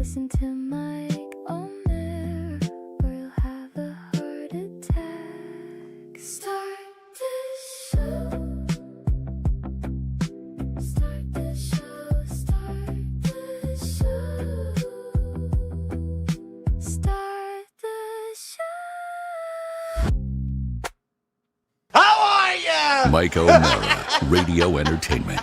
listen to Mike Omer, or you'll have a heart attack. Start the show. Start the show. Start the show. Start the show. How are ya? Mike O'Mara, Radio Entertainment.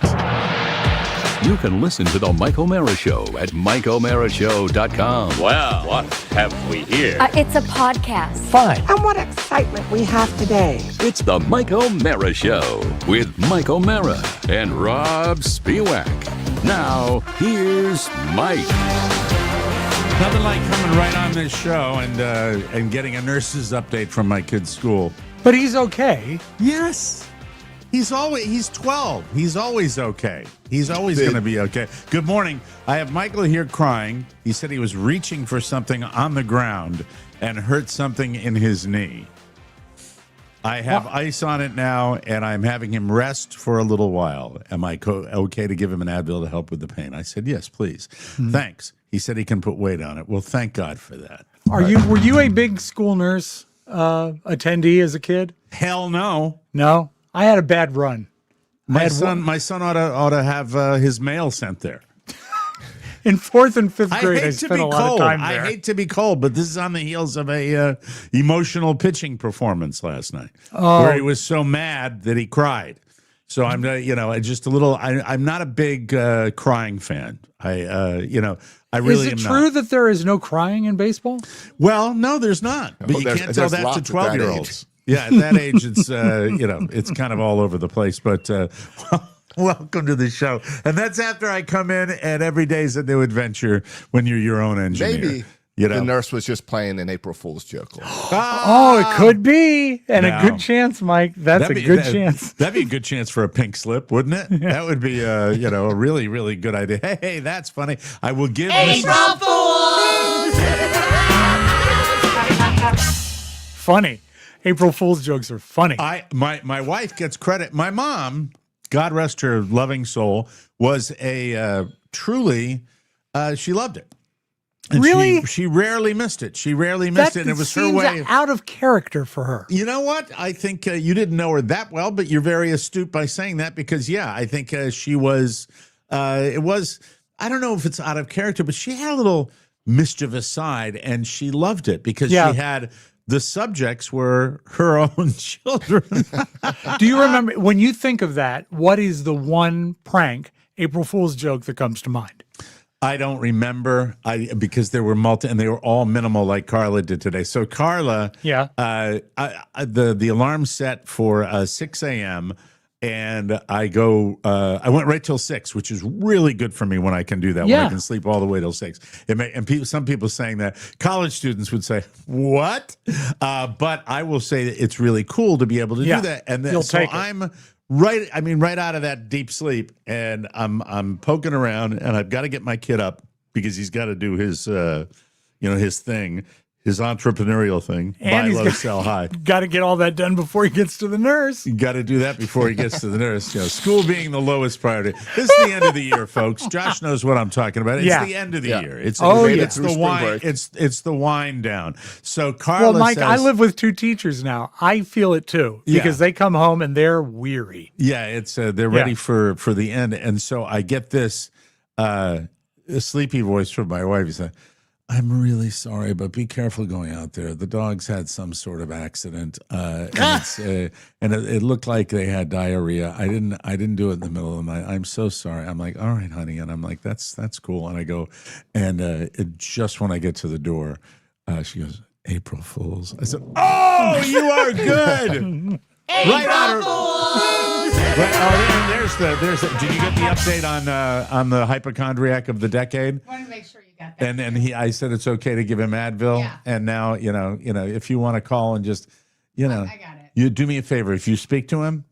You can listen to The Mike O'Mara Show at MikeO'MaraShow.com. Well, what have we here? It's a podcast. Fine. And what excitement we have today. It's The Mike O'Mara Show with Mike O'Mara and Robb Spiewak. Now, here's Mike. Nothing like coming right on this show and getting a nurse's update from my kid's school. But he's okay. Yes. He's 12. He's always okay. He's always going to be okay. Good morning. I have Michael here crying. He said he was reaching for something on the ground and hurt something in his knee. I have ice on it now, and I'm having him rest for a little while. Am I okay to give him an Advil to help with the pain? I said, yes, please. Thanks. He said he can put weight on it. Well, thank God for that. Were you a big school nurse attendee as a kid? Hell no. No? I had a bad run. My son ought to have his mail sent there. In 4th and 5th grade, I spent a lot of time there. I hate to be cold, but this is on the heels of a emotional pitching performance last night, where he was so mad that he cried. So I'm, just a little. I'm not a big crying fan. I really am not. Is it true that there is no crying in baseball? Well, no, there's not. But you can't tell that to 12-year-olds. Yeah, at that age, it's it's kind of all over the place. But welcome to the show, and that's after I come in, and every day's a new adventure when you're your own engineer. Maybe the nurse was just playing an April Fool's joke. Oh, it could be, and a good chance, Mike. That's a good chance. That'd be a good chance for a pink slip, wouldn't it? Yeah. That would be a really, really good idea. Hey, that's funny. I will give April Fools. Funny. April Fool's jokes are funny. My wife gets credit. My mom, God rest her loving soul, was a truly, she loved it. And really? She rarely missed it. She rarely missed it. And it was her way. Out of character for her. You know what? I think you didn't know her that well, but you're very astute by saying that because, I think she was, it was, I don't know if it's out of character, but she had a little mischievous side and she loved it because she had... The subjects were her own children. Do you remember, when you think of that, what is the one prank, April Fool's joke that comes to mind? I don't remember because there were and they were all minimal like Carla did today. So Carla, the alarm set for 6 a.m., and I went right till 6, which is really good for me when I can do that, when I can sleep all the way till 6. Some people saying that. College students would say, what? But I will say that it's really cool to be able to do that. And then, I'm right out of that deep sleep, and I'm poking around, and I've got to get my kid up because he's got to do his, his thing. His entrepreneurial thing, buy low, sell high. Got to get all that done before he gets to the nurse. You got to do that before he gets to the nurse. School being the lowest priority. This is the end of the year, folks. Josh knows what I'm talking about. It's the end of the year. It's the wine. It's the wind down. So Carla, well, Mike, I live with 2 teachers now. I feel it too because they come home and they're weary. Yeah, it's they're ready for the end, and so I get this sleepy voice from my wife. He said, I'm really sorry, but be careful going out there. The dogs had some sort of accident, and it looked like they had diarrhea. I didn't do it in the middle of the night. I'm so sorry. I'm like, all right, honey, and I'm like, that's cool. And I go, and just when I get to the door, she goes, April Fools. I said, oh, you are good. April Fools. There's the. Did you get the update on the hypochondriac of the decade? I wanted to make sure you got that. And I said it's okay to give him Advil, and now if you want to call and just I got it. You do me a favor, if you speak to him,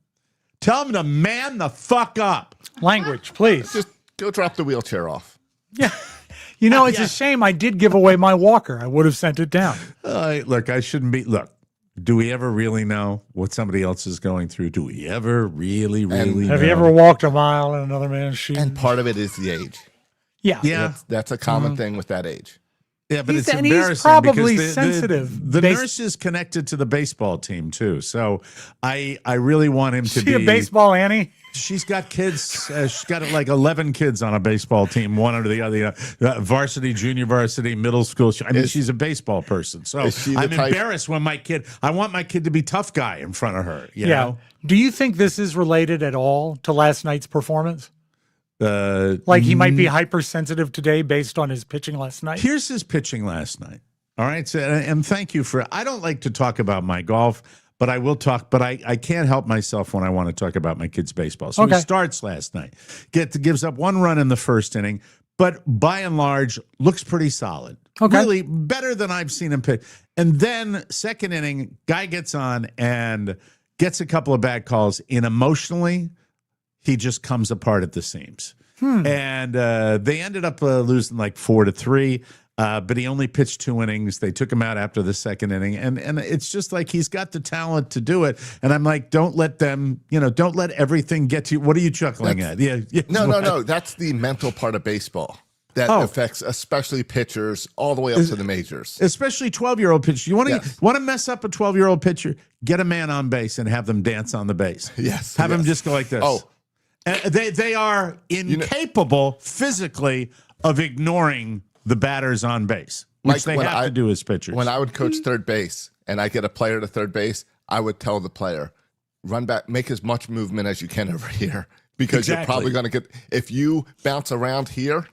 tell him to man the fuck up. Language, please. Just go drop the wheelchair off. Yeah. It's a shame I did give away my walker. I would have sent it down. Look, I shouldn't be. Look, do we ever really know what somebody else is going through? Do we ever really know? Have you ever walked a mile in another man's shoes? And part of it is the age. Yeah. Yeah. That's a common thing with that age. Yeah, but He's- it's and he's embarrassing probably because sensitive The based- nurse is connected to the baseball team too, so I really want him to She be a baseball Annie? She's got kids. She's got like 11 kids on a baseball team, one under the other. Varsity, junior varsity, middle school. I mean, she's a baseball person. So I'm embarrassed when I want my kid to be tough guy in front of her. You know? Do you think this is related at all to last night's performance? Like he might be hypersensitive today based on his pitching last night? Here's his pitching last night. All right. So, and thank you for, I don't like to talk about my golf, but I will talk, but I can't help myself when I want to talk about my kids' baseball. So he starts last night, gives up 1 run in the first inning, but by and large looks pretty solid. Okay. Really better than I've seen him pitch. And then second inning, guy gets on and gets a couple of bad calls. And emotionally, he just comes apart at the seams. And they ended up losing like 4-3. But he only pitched 2 innings. They took him out after the second inning. And it's just like he's got the talent to do it. And I'm like, don't let them, don't let everything get to you. What are you chuckling at? Yeah. No. That's the mental part of baseball that affects especially pitchers all the way up to the majors. Especially 12-year-old pitchers. You want to mess up a 12-year-old pitcher, get a man on base and have them dance on the base. Yes. Have them just go like this. Oh. They are incapable physically of ignoring the batters on base, which Mike, they have to do as pitchers. When I would coach third base and I get a player to third base, I would tell the player, run back, make as much movement as you can over here because you're probably going to get, if you bounce around here,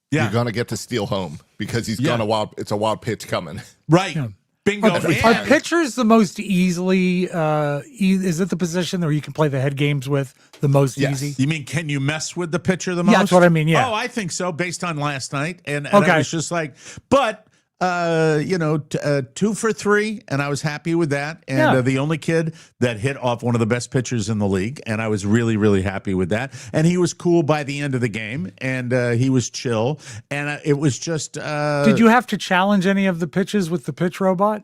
you're going to get to steal home because it's a wild pitch coming. Right. Yeah. Bingo. Are pitchers the most easily, is it the position where you can play the head games with the most easy? You mean, can you mess with the pitcher the most? Yeah, that's what I mean, yeah. Oh, I think so, based on last night. And I was just like, but, 2 for 3, and I was happy with that. And the only kid that hit off one of the best pitchers in the league, and I was really, really happy with that. And he was cool by the end of the game, and he was chill. And it was just... Did you have to challenge any of the pitches with the pitch robot?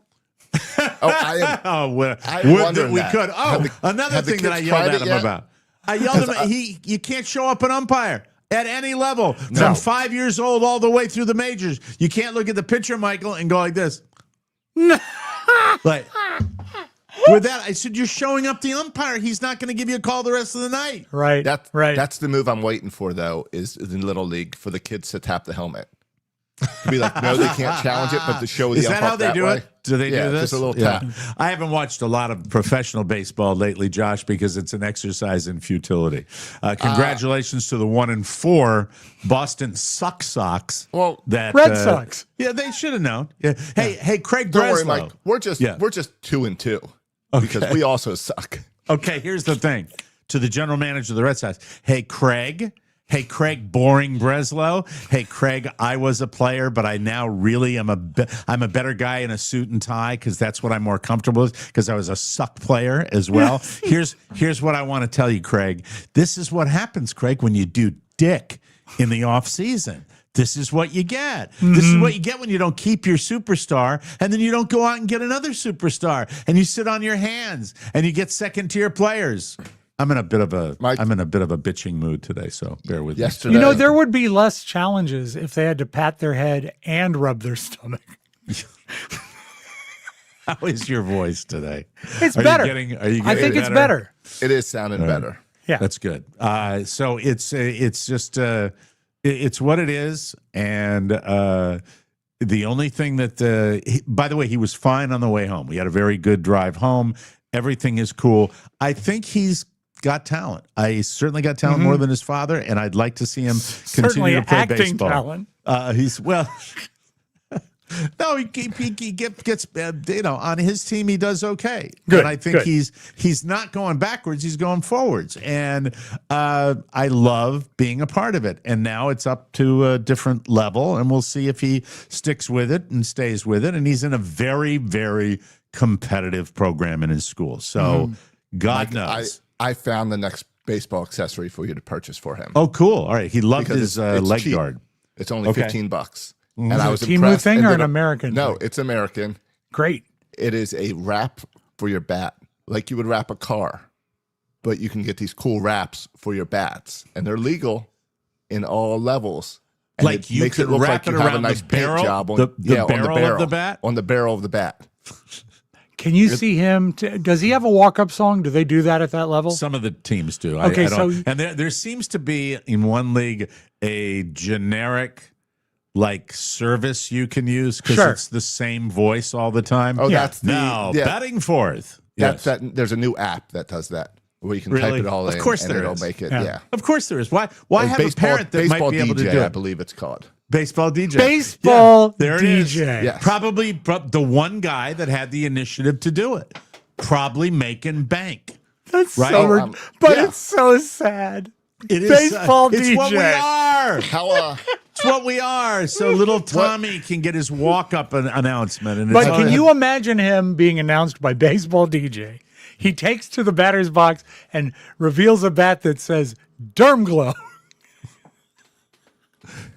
We could. Oh, another thing that I yelled at him about. I yelled at him, you can't show up an umpire. At any level, from 5 years old all the way through the majors. You can't look at the pitcher, Michael, and go like this. Like, with that, I said, you're showing up the umpire. He's not going to give you a call the rest of the night. Right. That's the move I'm waiting for, though, is in Little League for the kids to tap the helmet. To be like, no, they can't challenge it, but to show the Is that how they do it? Do they do this? Just a little tap. I haven't watched a lot of professional baseball lately, Josh, because it's an exercise in futility. Congratulations to the 1-4 Boston Sox. Well, that Red Sox. Yeah, they should have known. Yeah. Hey, Craig Don't Breslow. worry, Mike. We're just 2-2 because we also suck. Okay, here's the thing. To the general manager of the Red Sox. Hey, Craig, boring Breslow. Hey, Craig, I was a player, but I now really am I'm a better guy in a suit and tie because that's what I'm more comfortable with because I was a suck player as well. Here's what I want to tell you, Craig. This is what happens, Craig, when you do dick in the off season. This is what you get. This is what you get when you don't keep your superstar and then you don't go out and get another superstar and you sit on your hands and you get second-tier players. I'm in a bit of a bitching mood today, so bear with me. Yesterday, there would be less challenges if they had to pat their head and rub their stomach. How is your voice today? It's better. I think it's better. It is sounding better. Yeah, that's good. So it's just it's what it is, and the only thing that by the way, he was fine on the way home. We had a very good drive home. Everything is cool. I think he's got talent. I certainly got talent more than his father, and I'd like to see him continue to play baseball. Talent. He's no, he gets on his team. He does okay. Good. And I think he's not going backwards. He's going forwards, and I love being a part of it. And now it's up to a different level, and we'll see if he sticks with it and stays with it. And he's in a very, very competitive program in his school. So God knows. I found the next baseball accessory for you to purchase for him. Oh, cool. All right. He loved his leg cheap. guard. It's only $15. And I was impressed. Is it a Temu thing or an American No, thing? it's American. Great. It is a wrap for your bat, like you would wrap a car. But you can get these cool wraps for your bats. And they're legal in all levels. And like you makes it could look wrap like it you have a around nice the barrel, paint job on the yeah, barrel, on the barrel of the bat. On the barrel of the bat. Can you see him? Does he have a walk-up song? Do they do that at that level? Some of the teams do. Okay, I don't, so and there seems to be in one league a generic like service you can use because it's the same voice all the time. Oh, that's batting fourth. That's that. There's a new app that does that where you can type it all in. Of course, and there it'll is. make it. Yeah. Yeah. Of course, there is. Why have a parent that might be able to DJ, do I it? believe it's called. Baseball DJ. Baseball there it is. DJ. Yes. Probably the one guy that had the initiative to do it. Probably making bank. That's right? so, it's so sad. It is Baseball DJ. It's what we are. How? It's what we are. So little Tommy can get his walk-up announcement. And But can you imagine him being announced by Baseball DJ? He takes to the batter's box and reveals a bat that says Derm Glow.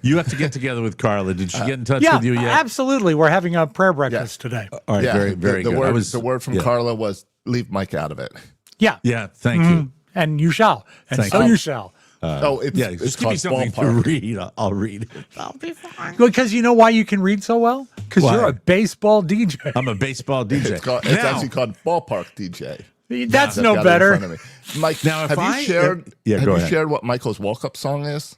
You have to get together with Carla. Did she get in touch Yeah, with you yet? absolutely. We're having a prayer breakfast today. All right, Yeah. very, very the good. Word, the word from Carla was leave Mike out of it. Yeah. Yeah, thank you. And you shall. And Thank so you. you shall. It's Just give me called something Ballpark. to read. I'll read it. I'll be fine. Because you know why you can read so well? Because Why? you're a baseball DJ. I'm a baseball DJ. It's actually called Ballpark DJ. That's I've no got it in better. front of me. Mike, Now, if have I- you shared? Yeah, have go you ahead. shared what Michael's walk-up song is?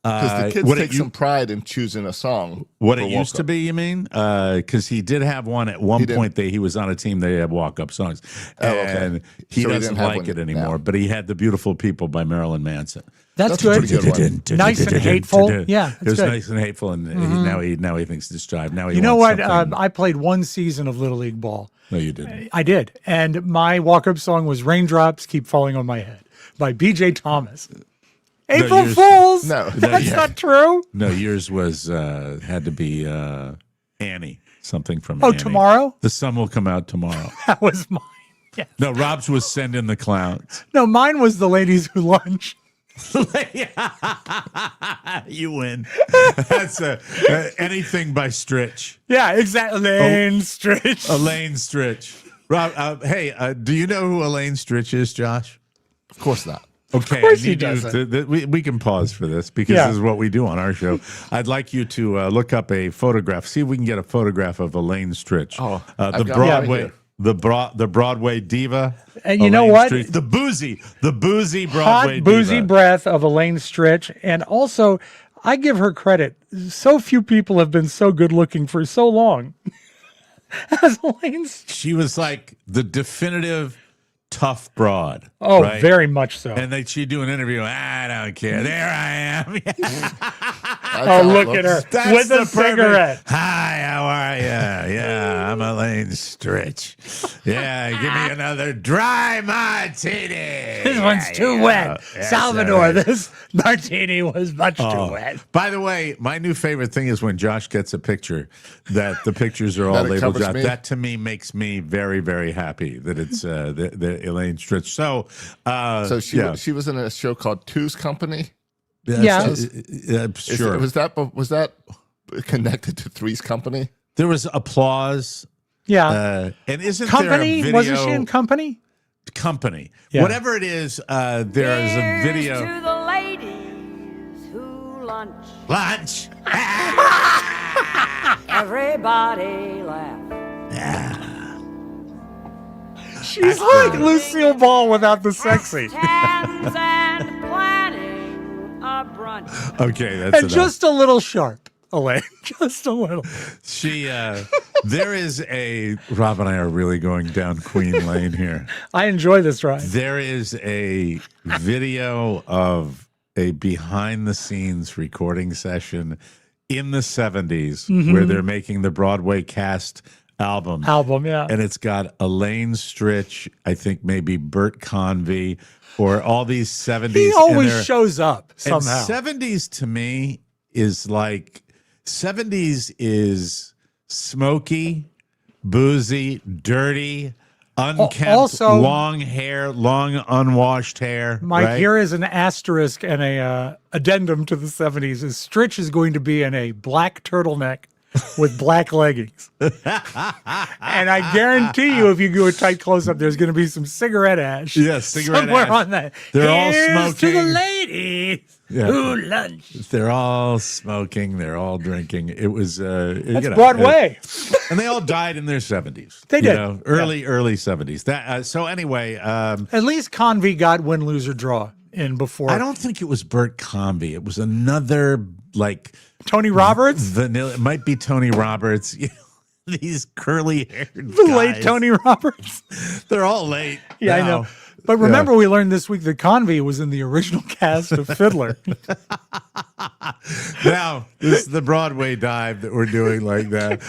Because the kids what it take some pride in choosing a song. What for it used to walk-up. be, you mean? Because he did have one at one did. point. He was on a team that had walk-up songs, Oh, okay. and he So he doesn't didn't have like one it anymore. now. But he had "The Beautiful People" by Marilyn Manson. That's a pretty good. good one. Nice and hateful. Yeah, it was good. nice and hateful, and now he thinks it's jive. Now he You know wants what? something- I played one season of Little League ball. no, you didn't. I did. And my walk-up song was Raindrops Keep Falling on My Head by B.J. Thomas. April yours- Fools! No. That's yeah. not true. No, yours was had to be Annie. Something from Oh, Annie. tomorrow? The sun will come out tomorrow. That was mine. Yeah. No, Rob's was "Send in the Clowns." No, mine was The Ladies Who Lunch. You win. That's anything by Stritch. Yeah, exactly. Elaine Stritch. Elaine Stritch. Rob, hey, do you know who Elaine Stritch is, Josh? Of course not. Okay, course I he need you doesn't. to, we can pause for this because Yeah. this is what we do on our show. I'd like you to look up a photograph. See if we can get a photograph of Elaine Stritch. Oh, the I've got it Broadway, right the Broadway diva. And you know Elaine what? Stritch. The boozy Broadway Hot, boozy diva. breath of Elaine Stritch. And also, I give her credit. So few people have been so good looking for so long as Elaine Stritch. She was like the definitive tough broad. Oh, right? very much so. And then she'd do an interview. I don't care. There I am. Oh, look at her That's with the a cigarette. Hi, how are you? Yeah, I'm Elaine Stritch. Yeah, give me another dry martini. This one's too wet. Salvador, this martini was much too wet. By the way, my new favorite thing is when Josh gets a picture that the pictures are all That it labeled covers Josh. me? That to me makes me very, very happy that it's the Elaine Stritch. So, So she was in a show called Two's Company. Yeah. Sure. Was that connected to Three's Company? There was applause. Yeah. And isn't Company? there a video? Wasn't she in Company? Company. Yeah. Whatever it is, there is a video. To the ladies who lunch. Lunch. Everybody laugh. She's like Lucille Ball without the sexy. Tans and planning a brunch. Okay, that's And enough. just a little sharp, Elaine. Just a little. She, there is Rob and I are really going down Queen Lane here. I enjoy this ride. There is a video of a behind the scenes recording session in the 70s where they're making the Broadway cast album. Yeah. And it's got Elaine Stritch, I think maybe Bert Convy, or all these 70s. He and always they're- shows up And somehow. 70s to me is like 70s is smoky, boozy, dirty, unkempt, also- long hair, long unwashed hair. Mike, right? here is an asterisk and a addendum to the 70s. Is Stritch is going to be in a black turtleneck with black leggings. And I guarantee you, if you do a tight close-up, there's going to be some cigarette ash. Yes, cigarette somewhere ash. on that. They're all Here's smoking. to the ladies who lunch. They're all smoking. They're all drinking. It was That's Broadway. and they all died in their 70s. They did. Early 70s. That so anyway. At least Convy got win, lose, or draw in before. I don't think it was Bert Convy. It was another like Tony Roberts. Vanilla. It might be Tony Roberts. These curly haired The late Tony Roberts. They're all late. Yeah, now. I know. But remember, we learned this week that Convy was in the original cast of Fiddler. Now, this is the Broadway dive that we're doing like that.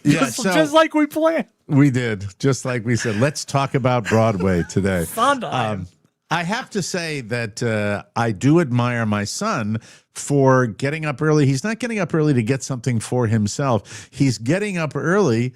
Just like we planned. We did, just like we said. Let's talk about Broadway today. Sondheim. I have to say that I do admire my son for getting up early. He's not getting up early to get something for himself. He's getting up early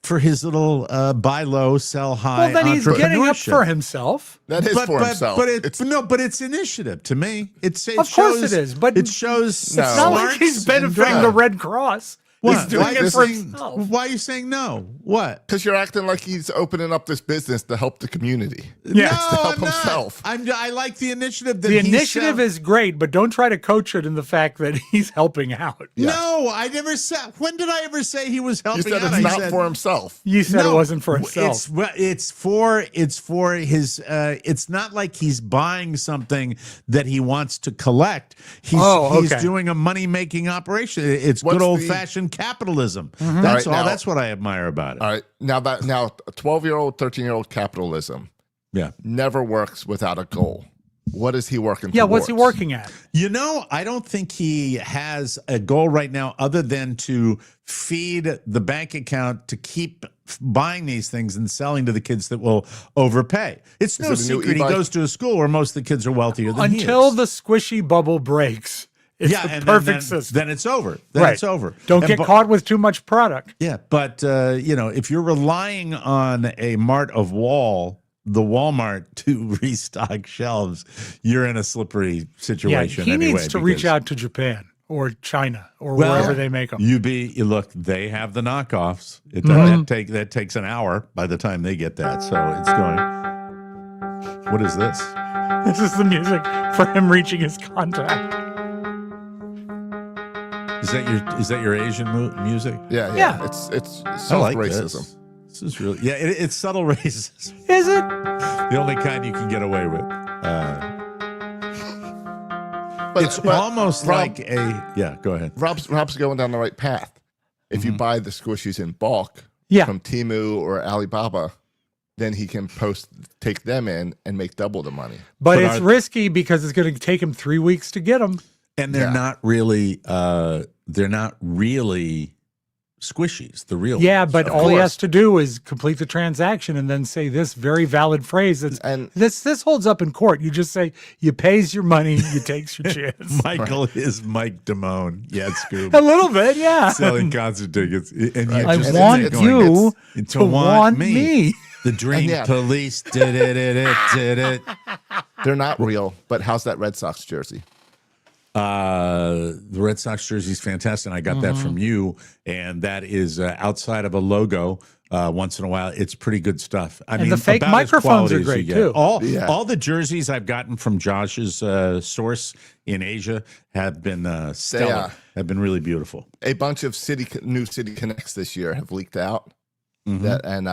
for his little buy low, sell high. Well, then he's getting up for himself. That is for himself. But it's initiative to me. It Of course it is, but it shows. It's not like he's benefiting the Red Cross. He's doing it for himself. Why are you saying no? What? Because you're acting like he's opening up this business to help the community. Yeah. to help himself. I like the initiative. The initiative is great, but don't try to coach it in the fact that he's helping out. No, I never said. When did I ever say he was helping You said out? it's not for himself. You said it wasn't for himself. It's for his. It's not like he's buying something that he wants to collect. He's doing a money making operation. It's good old fashioned capitalism. Mm-hmm. That's all. That's what I admire about it. All right, now a 12-year-old, 13-year-old capitalism, never works without a goal. What is he working? Yeah, what's he working at? I don't think he has a goal right now other than to feed the bank account to keep buying these things and selling to the kids that will overpay. It's no secret he goes to a school where most of the kids are wealthier than he is. Until the squishy bubble breaks. It's the perfect system. Then it's over. It's over. Don't get caught with too much product. Yeah, but if you're relying on a mart of the Walmart to restock shelves, you're in a slippery situation. He needs to reach out to Japan or China or wherever they make them. Look, they have the knockoffs. That takes an hour by the time they get that. So it's going. What is this? This is the music for him reaching his contract. Is that your Asian music? Yeah. It's self-racism. This is really it's subtle racism. Is it? The only kind you can get away with. It's almost Robb, like go ahead. Robb's going down the right path. If you buy the squishies in bulk from Temu or Alibaba, then he can take them in and make double the money. But it's risky because it's going to take him 3 weeks to get them. And they're not really squishies, the real ones. But all he has to do is complete the transaction and then say this very valid phrase. This holds up in court. You just say, you pays your money, you takes your chance. Michael is Mike Damone. Yeah, Scoob. A little bit, yeah. Selling concert tickets. And I want you to want me. The Dream Police did it. They're not real, but how's that Red Sox jersey? The Red Sox jersey is fantastic. I got that from you, and that is outside of a logo. Once in a while, it's pretty good stuff. I mean, the fake microphones are great too. All the jerseys I've gotten from Josh's source in Asia have been stellar. Have been really beautiful. A bunch of new city connects this year have leaked out, and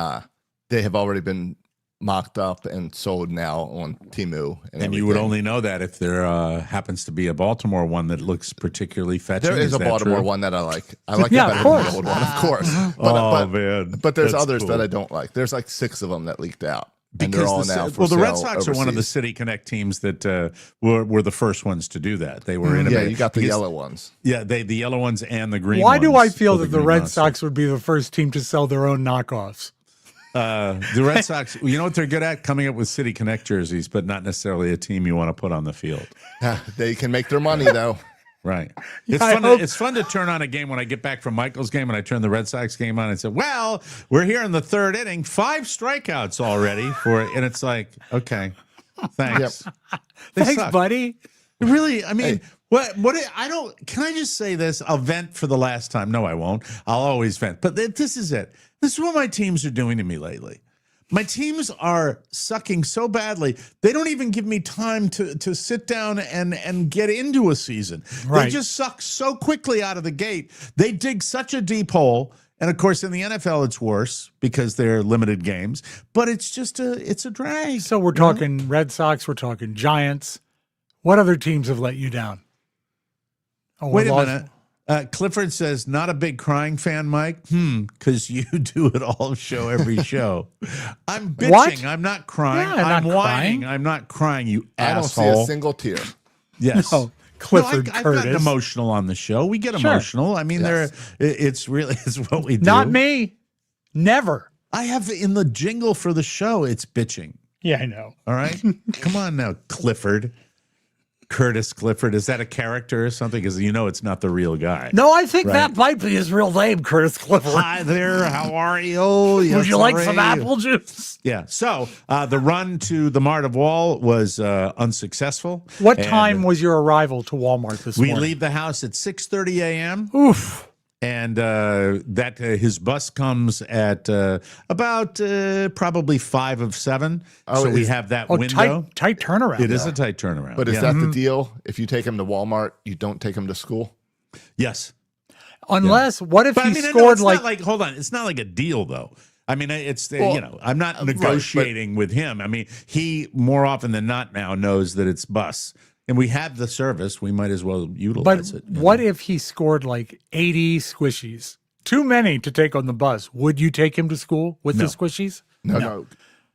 they have already been mocked up and sold now on Temu. And you would only know that if there happens to be a Baltimore one that looks particularly fetching. There is a Baltimore one that I like. I like it better than the old one, of course. But there's others that I don't like. There's like 6 of them that leaked out. And they're all now for the sale Red Sox overseas. are one of the City Connect teams that were the first ones to do that. They were innovative. Yeah, you got the yellow ones. Yeah, the yellow ones and the green ones. Why do I feel that the Red Sox would be the first team to sell their own knockoffs? The Red Sox, you know what they're good at? Coming up with City Connect jerseys, but not necessarily a team you want to put on the field. They can make their money, though. Right. It's fun to turn on a game when I get back from Michael's game and I turn the Red Sox game on and say, well, we're here in the 3rd inning, 5 strikeouts already for it. And it's like, okay, thanks. Thanks, buddy. Really, I mean, I don't, can I just say this? I'll vent for the last time. No, I won't. I'll always vent. But this is it. This is what my teams are doing to me lately. My teams are sucking so badly, they don't even give me time to sit down and get into a season. Right. They just suck so quickly out of the gate. They dig such a deep hole. And of course, in the NFL, it's worse because they're limited games. But it's just it's a drag. So we're talking Red Sox, we're talking Giants. What other teams have let you down? Oh, wait a minute. Clifford says, not a big crying fan, Mike. Because you do it all show, every show. I'm bitching. What? I'm not crying. Yeah, I'm not whining. crying. I'm not crying, you I asshole. don't see a single tear. Yes. No, Clifford I've Curtis. gotten emotional on the show. We get emotional. I mean, it's what we do. Not me. Never. I have in the jingle for the show, it's bitching. Yeah, I know. All right? Come on now, Clifford. Curtis Clifford. Is that a character or something? Because you know it's not the real guy. No, I think that might be his real name, Curtis Clifford. Hi there. How are you? Yes, would you like some apple juice? Yeah. So the run to the Mart of Wall was unsuccessful. What time was your arrival to Walmart this morning? We leave the house at 6:30 a.m. Oof. And his bus comes at about probably 5 of 7. So we have that window. Tight turnaround. It is a tight turnaround. But is that the deal? If you take him to Walmart, you don't take him to school? Yes. Unless, what if he it's scored not like, hold on, it's not like a deal though. I mean, it's, I'm not negotiating with him. I mean, he more often than not now knows that it's bus. And we have the service. We might as well utilize it. What if he scored like 80 squishies? Too many to take on the bus. Would you take him to school with the squishies? No.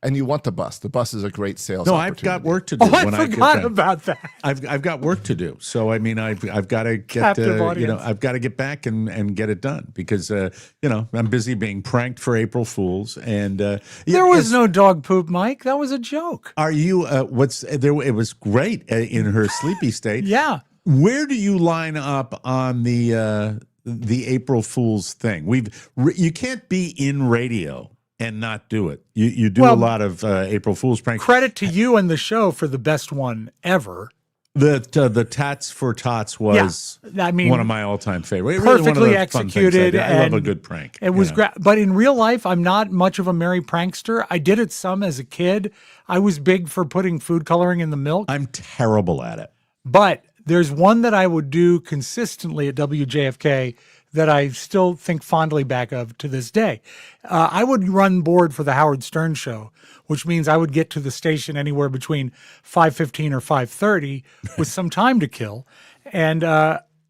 And you want the bus. The bus is a great sales No, opportunity. I've got work to do. I forgot about that. I've got work to do. So I mean, I've got to get I've got to get back and get it done because I'm busy being pranked for April Fools and there was no dog poop, Mike. That was a joke. Are you? It was great in her sleepy state. Yeah. Where do you line up on the April Fools thing? You can't be in radio and not do it. You do a lot of April Fool's pranks. Credit to you and the show for the best one ever. The Tats for Tots was one of my all-time favorites. Perfectly executed. I love a good prank. It was great. But in real life, I'm not much of a merry prankster. I did it some as a kid. I was big for putting food coloring in the milk. I'm terrible at it. But there's one that I would do consistently at WJFK that I still think fondly back of to this day. I would run board for the Howard Stern show, which means I would get to the station anywhere between 5:15 or 5:30 with some time to kill. And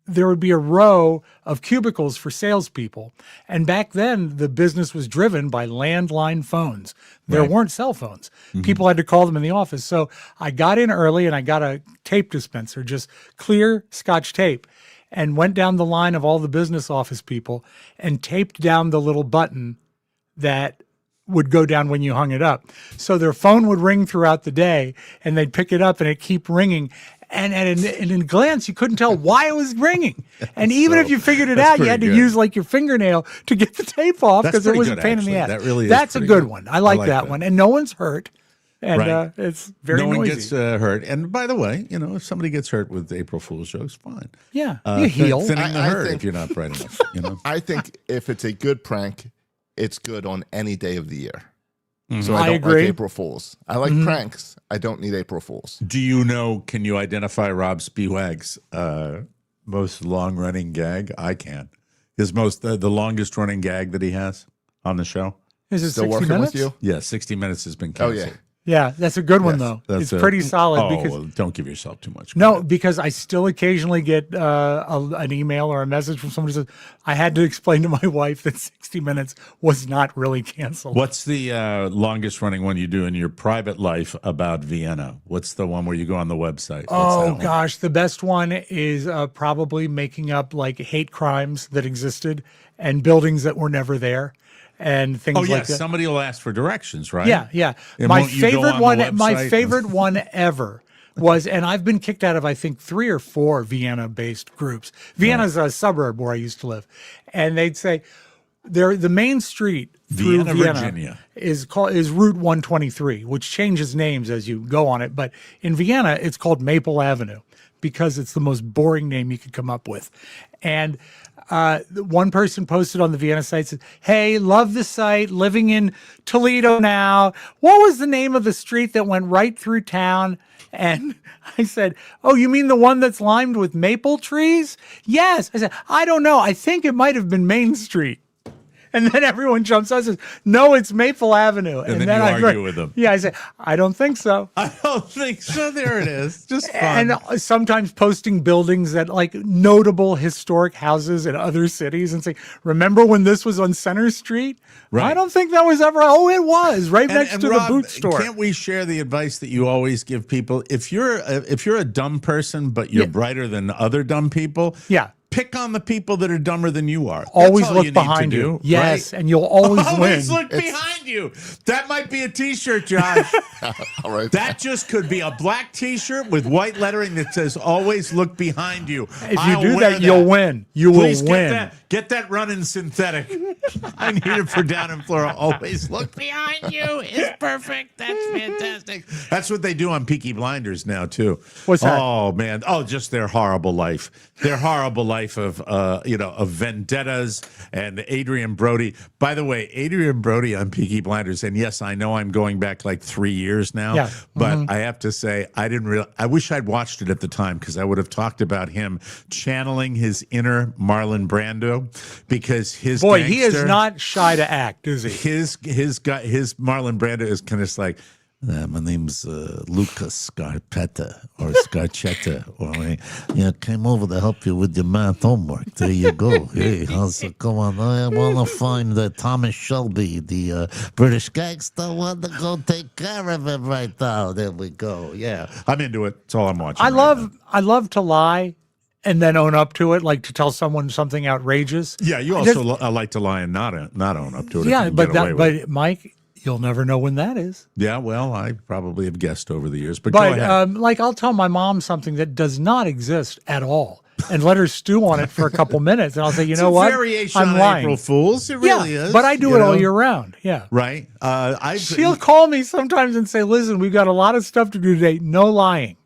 there would be a row of cubicles for salespeople. And back then, the business was driven by landline phones. There weren't cell phones. People had to call them in the office. So I got in early and I got a tape dispenser, just clear Scotch tape, and went down the line of all the business office people and taped down the little button that would go down when you hung it up. So their phone would ring throughout the day and they'd pick it up and it'd keep ringing. And in a glance, you couldn't tell why it was ringing. And even if you figured it out, you had to use like your fingernail to get the tape off because it was a pain in the ass. That really is That's a good one. I like that one. And no one's hurt. And it's very noisy. No one gets hurt. And by the way, if somebody gets hurt with April Fool's jokes, fine. Yeah, you heal. Thinning the herd if you're not bright enough. I think if it's a good prank, it's good on any day of the year. So I don't agree. like April Fools. I like pranks. I don't need April Fools. Do you know, can you identify Robb Spiewak's most long-running gag? I can. His the longest running gag that he has on the show. Is it Still 60 working minutes? with you? Yeah, 60 Minutes has been canceled. Oh, yeah. Yeah, that's a good one, though. It's pretty solid. Because don't give yourself too much credit. No, because I still occasionally get an email or a message from somebody who says, I had to explain to my wife that 60 Minutes was not really canceled. What's the longest running one you do in your private life about Vienna? What's the one where you go on the website? Oh, gosh. The best one is probably making up like hate crimes that existed and buildings that were never there. And things like that. Somebody will ask for directions, right? Yeah. And My won't you go on the favorite one ever was, and I've been kicked out of, I think, 3 or 4 Vienna-based groups. Vienna's a suburb where I used to live. And they'd say, the main street through Vienna Virginia is Route 123, which changes names as you go on it. But in Vienna, it's called Maple Avenue because it's the most boring name you could come up with. And one person posted on the Vienna site, said, hey, love the site, living in Toledo now. What was the name of the street that went right through town? And I said, oh, you mean the one that's lined with maple trees? Yes. I said, I don't know. I think it might have been Main Street. And then everyone jumps out and says, no, it's Maple Avenue. And then you argue with them. Yeah, I say, I don't think so. I don't think so. There it is. Just fun. And sometimes posting buildings at like notable historic houses in other cities and say, remember when this was on Center Street? Right. I don't think that was ever. Oh, it was right next to Rob, the boot store. Can't we share the advice that you always give people? If you're a dumb person, but you're brighter than other dumb people, pick on the people that are dumber than you are. Always look behind you. Yes, right? And you'll always win. Always look behind you. That might be a T-shirt, Josh. All right. That just could be a black T-shirt with white lettering that says "Always look behind you." If you do that, you'll win. You Please will win. Get that running synthetic. I need it for down in Florida. Always look behind you. It's perfect. That's fantastic. That's what they do on Peaky Blinders now too. What's that? Oh man. Oh, just their horrible life. Their horrible life of vendettas and Adrian Brody. By the way, Adrian Brody on Peaky Blinders, and yes, I know I'm going back like 3 years now, but I have to say I wish I'd watched it at the time because I would have talked about him channeling his inner Marlon Brando because his boy, he is not shy to act, is he? His Marlon Brando is kind of like, my name's Lucas Scarpetta or Scarchetta. Or came over to help you with your math homework. There you go. Hey, how's it going? I want to find Thomas Shelby, the British gangster. Want to go take care of him right now. There we go. Yeah, I'm into it. That's all I'm watching. I love to lie and then own up to it, like to tell someone something outrageous. Yeah, you also like to lie and not own up to it. Yeah, but Mike, you'll never know when that is. Yeah, well, I probably have guessed over the years, but go ahead. Like I'll tell my mom something that does not exist at all, and let her stew on it for a couple minutes, and I'll say, you know what? Variation I'm on lying. April Fools. It really is. But I do it all year round. Yeah. Right. She'll call me sometimes and say, listen, we've got a lot of stuff to do today. No lying.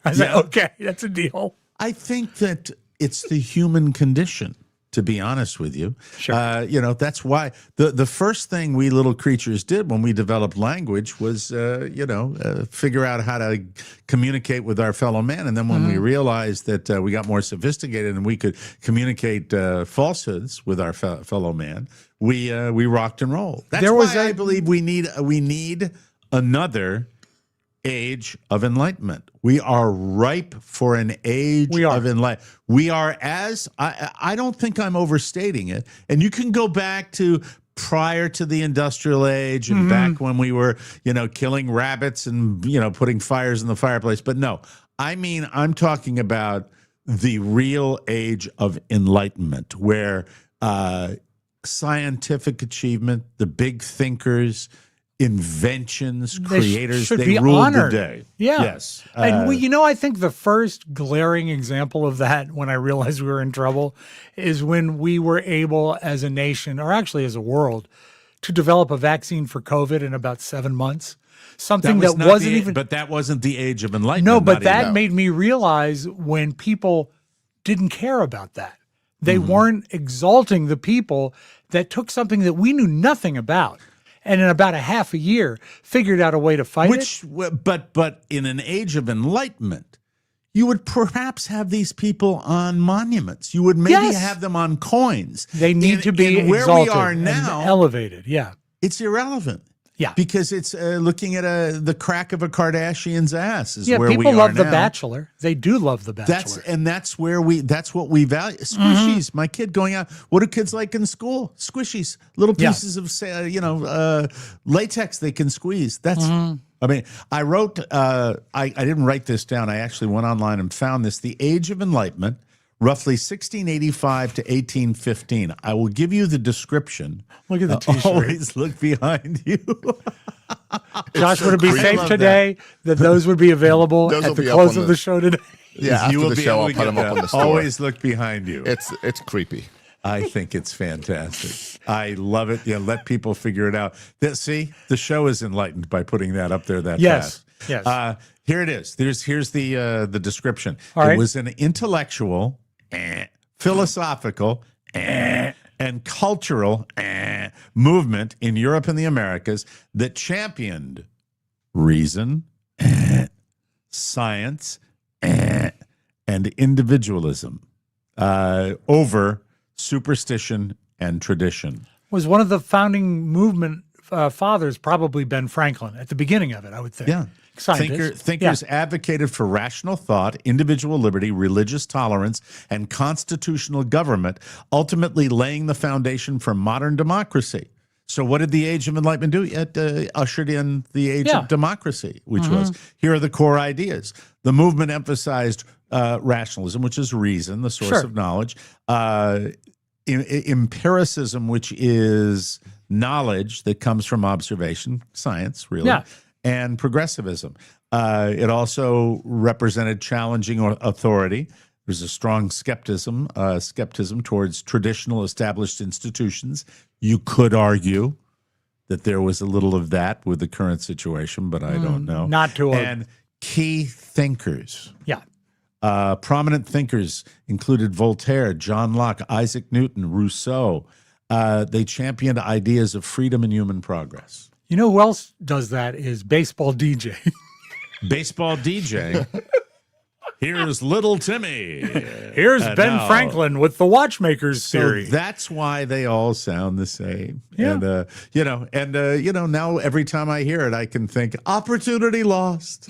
I say, okay, that's a deal. I think that it's the human condition, to be honest with you. Sure. That's why the first thing we little creatures did when we developed language was, figure out how to communicate with our fellow man. And then when we realized that we got more sophisticated and we could communicate falsehoods with our fellow man, we rocked and rolled. That's why I believe we need another age of enlightenment. We are ripe for an age of enlightenment. We are, as I don't think I'm overstating it. And you can go back to prior to the industrial age and back when we were, killing rabbits and, putting fires in the fireplace. But no, I'm talking about the real age of enlightenment where scientific achievement, the big thinkers, inventions, creators, they ruled the day. Yeah. Yes. And I think the first glaring example of that when I realized we were in trouble is when we were able as a nation, or actually as a world, to develop a vaccine for COVID in about 7 months. Something that wasn't even... But that wasn't the age of enlightenment. No, but that made me realize when people didn't care about that. They weren't exalting the people that took something that we knew nothing about, and in about a half a year, figured out a way to fight it. But in an age of enlightenment, you would perhaps have these people on monuments. You would maybe have them on coins. They need to be where exalted we are now, and elevated. Yeah, it's irrelevant. Yeah, because it's looking at the crack of a Kardashian's ass. Is where people we love are The now. Bachelor. They do love The Bachelor. That's what we value. Squishies. My kid going out. What do kids like in school? Squishies, little pieces of latex they can squeeze. That's. I mean, I wrote. I didn't write this down. I actually went online and found this. The Age of Enlightenment, roughly 1685 to 1815. I will give you the description. Look at the T-shirt. Always look behind you. Josh, would it be safe today that those would be available at the close of the show today? Yeah, after the show, I'll put them up on the store. Always look behind you. It's creepy. I think it's fantastic. I love it. Let people figure it out. See, the show is enlightened by putting that up there that fast. Yes. Here it is. Here's the description. All right. It was an intellectual, philosophical, and cultural movement in Europe and the Americas that championed reason, science, and individualism over superstition and tradition. Was one of the founding movement fathers probably Ben Franklin at the beginning of it, I would think. Yeah. Thinkers advocated for rational thought, individual liberty, religious tolerance, and constitutional government, ultimately laying the foundation for modern democracy. So what did the Age of Enlightenment do? It ushered in the Age of Democracy, which was, here are the core ideas. The movement emphasized rationalism, which is reason, the source of knowledge, empiricism, which is knowledge that comes from observation, science, really, and progressivism. It also represented challenging authority. There's a strong skepticism towards traditional established institutions. You could argue that there was a little of that with the current situation, but I don't know. Not to And key thinkers. Yeah. Prominent thinkers included Voltaire, John Locke, Isaac Newton, Rousseau. They championed ideas of freedom and human progress. You know who else does that is Baseball DJ. Baseball DJ. Here's little Timmy. Here's Ben Franklin with the Watchmakers theory. So that's why they all sound the same. Yeah. And now every time I hear it, I can think opportunity lost.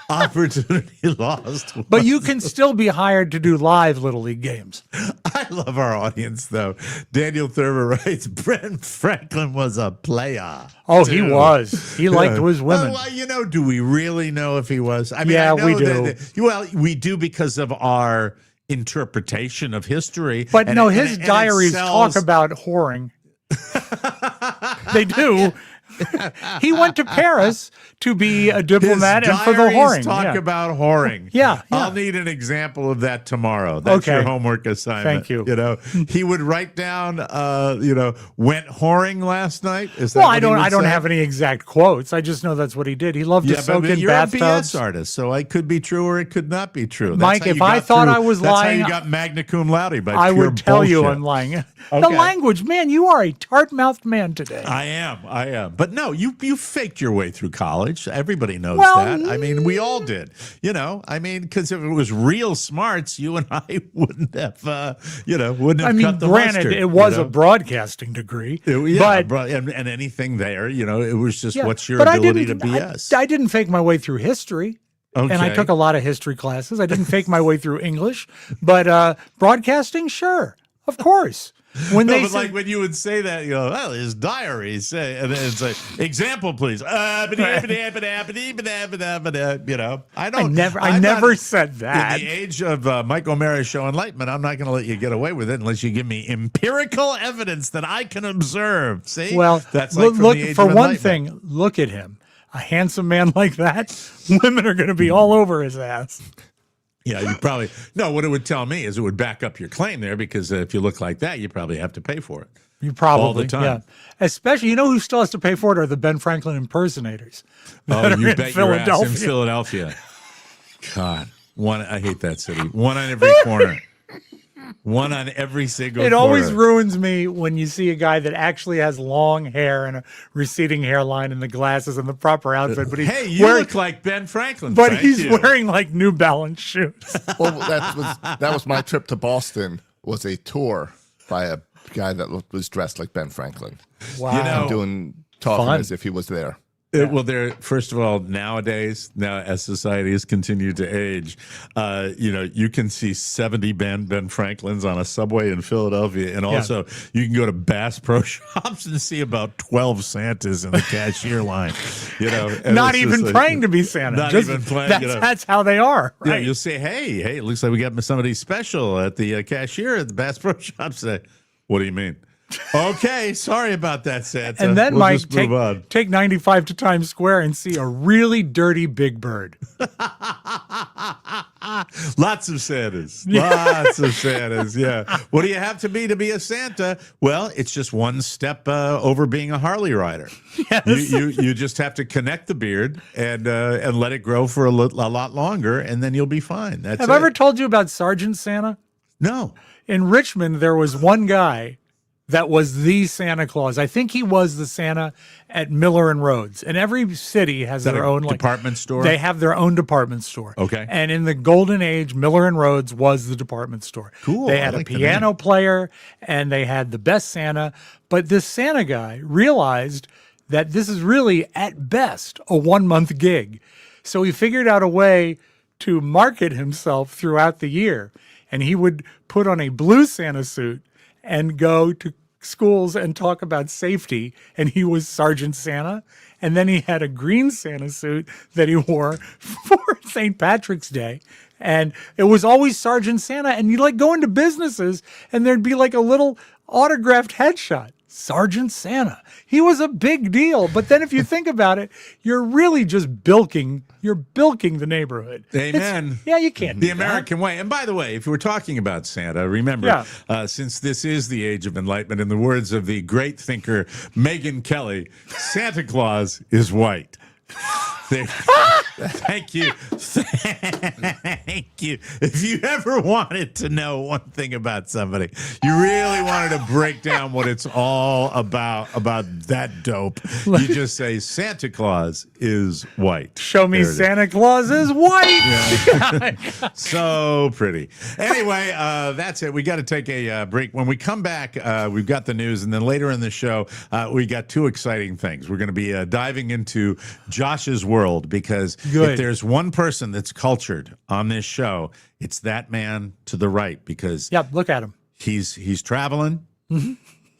Opportunity lost. But you can still be hired to do live Little League games. I love our audience, though. Daniel Thurber writes, Ben Franklin was a player. Oh, he was. He liked his women. Well, do we really know if he was? I mean, yeah, I know we do. We do because of our interpretation of history. But his diaries talk about whoring. They do. He went to Paris to be a diplomat and for the whoring. Talk about whoring. Yeah. I'll need an example of that tomorrow. That's your homework assignment. Thank you. He would write down, went whoring last night. Is that well, what I don't have any exact quotes. I just know that's what he did. He loved to soak in you're bathtubs. a BS artist, so it could be true or it could not be true. Mike, if I thought I was lying, that's how you got magna cum laude by I pure would tell you bullshit. I'm lying. The language, man, you are a tart-mouthed man today. I am. But no, you faked your way through college. Everybody knows Well, that. I mean, we all did. Because if it was real smarts, you and I wouldn't have, wouldn't have cut the granted, mustard, it was a broadcasting degree. And anything there, it was just what's your ability to BS. I didn't fake my way through history. Okay. And I took a lot of history classes. I didn't fake my way through English. But broadcasting, sure, of course. When like when you would say that, his diaries say, and then it's like, example, please. I never said that. In the age of Mike O'Mara's show Enlightenment, I'm not going to let you get away with it unless you give me empirical evidence that I can observe. See? Well, that's like look, the age for of one thing, look at him. A handsome man like that, women are going to be all over his ass. Yeah, you probably what it would tell me is it would back up your claim there, because if you look like that, you probably have to pay for it. You probably all the time. Yeah. Especially, who still has to pay for it are the Ben Franklin impersonators. Oh, you bet your ass in Philadelphia. God, I hate that city. One on every corner. One on every single It corner. always ruins me when you see a guy that actually has long hair and a receding hairline and the glasses and the proper outfit. But you look like Ben Franklin. But he's wearing like New Balance shoes. Well, that was my trip to Boston. Was a tour by a guy that was dressed like Ben Franklin. Wow. Talking as if he was there. First of all, nowadays, as society has continued to age, you can see 70 Ben Franklins on a subway in Philadelphia, and also you can go to Bass Pro Shops and see about 12 Santas in the cashier line. Not even praying to be Santa. Not even praying. That's how they are. Right? Yeah, you'll say, hey, it looks like we got somebody special at the cashier at the Bass Pro Shop. Say, what do you mean? Okay, sorry about that, Santa. And then, we'll Mike, take 95 to Times Square and see a really dirty big bird. Lots of Santas. Lots of Santas. Yeah. What do you have to be a Santa? Well, it's just one step over being a Harley rider. Yes. You just have to connect the beard and let it grow for a lot longer, and then you'll be fine. Have I ever told you about Sergeant Santa? No. In Richmond, there was one guy that was the Santa Claus. I think he was the Santa at Miller and Rhodes. And every city has their own department store. They have their own department store. Okay. And in the golden age, Miller and Rhodes was the department store. Cool. They had a piano player and they had the best Santa. But this Santa guy realized that this is really, at best, a 1-month gig. So he figured out a way to market himself throughout the year. And he would put on a blue Santa suit and go to schools and talk about safety, and he was Sergeant Santa. And then he had a green Santa suit that he wore for St. Patrick's Day. And it was always Sergeant Santa. And you'd like go into businesses and there'd be like a little autographed headshot. Sergeant Santa. He was a big deal. But then if you think about it, you're really just bilking the neighborhood. Amen. You can't do the American way. And by the way, if we're talking about Santa, remember, since this is the age of enlightenment, in the words of the great thinker Megyn Kelly, Santa Claus is white. Thank you. Thank you. If you ever wanted to know one thing about somebody, you really wanted to break down what it's all about that dope, you just say Santa Claus is white. Show me Santa Claus is white. So pretty. Anyway, that's it. We got to take a break. When we come back, we've got the news, and then later in the show, we got two exciting things. We're going to be diving into Josh's world, because if there's one person that's cultured on this show, it's that man to the right, because look at him. He's traveling,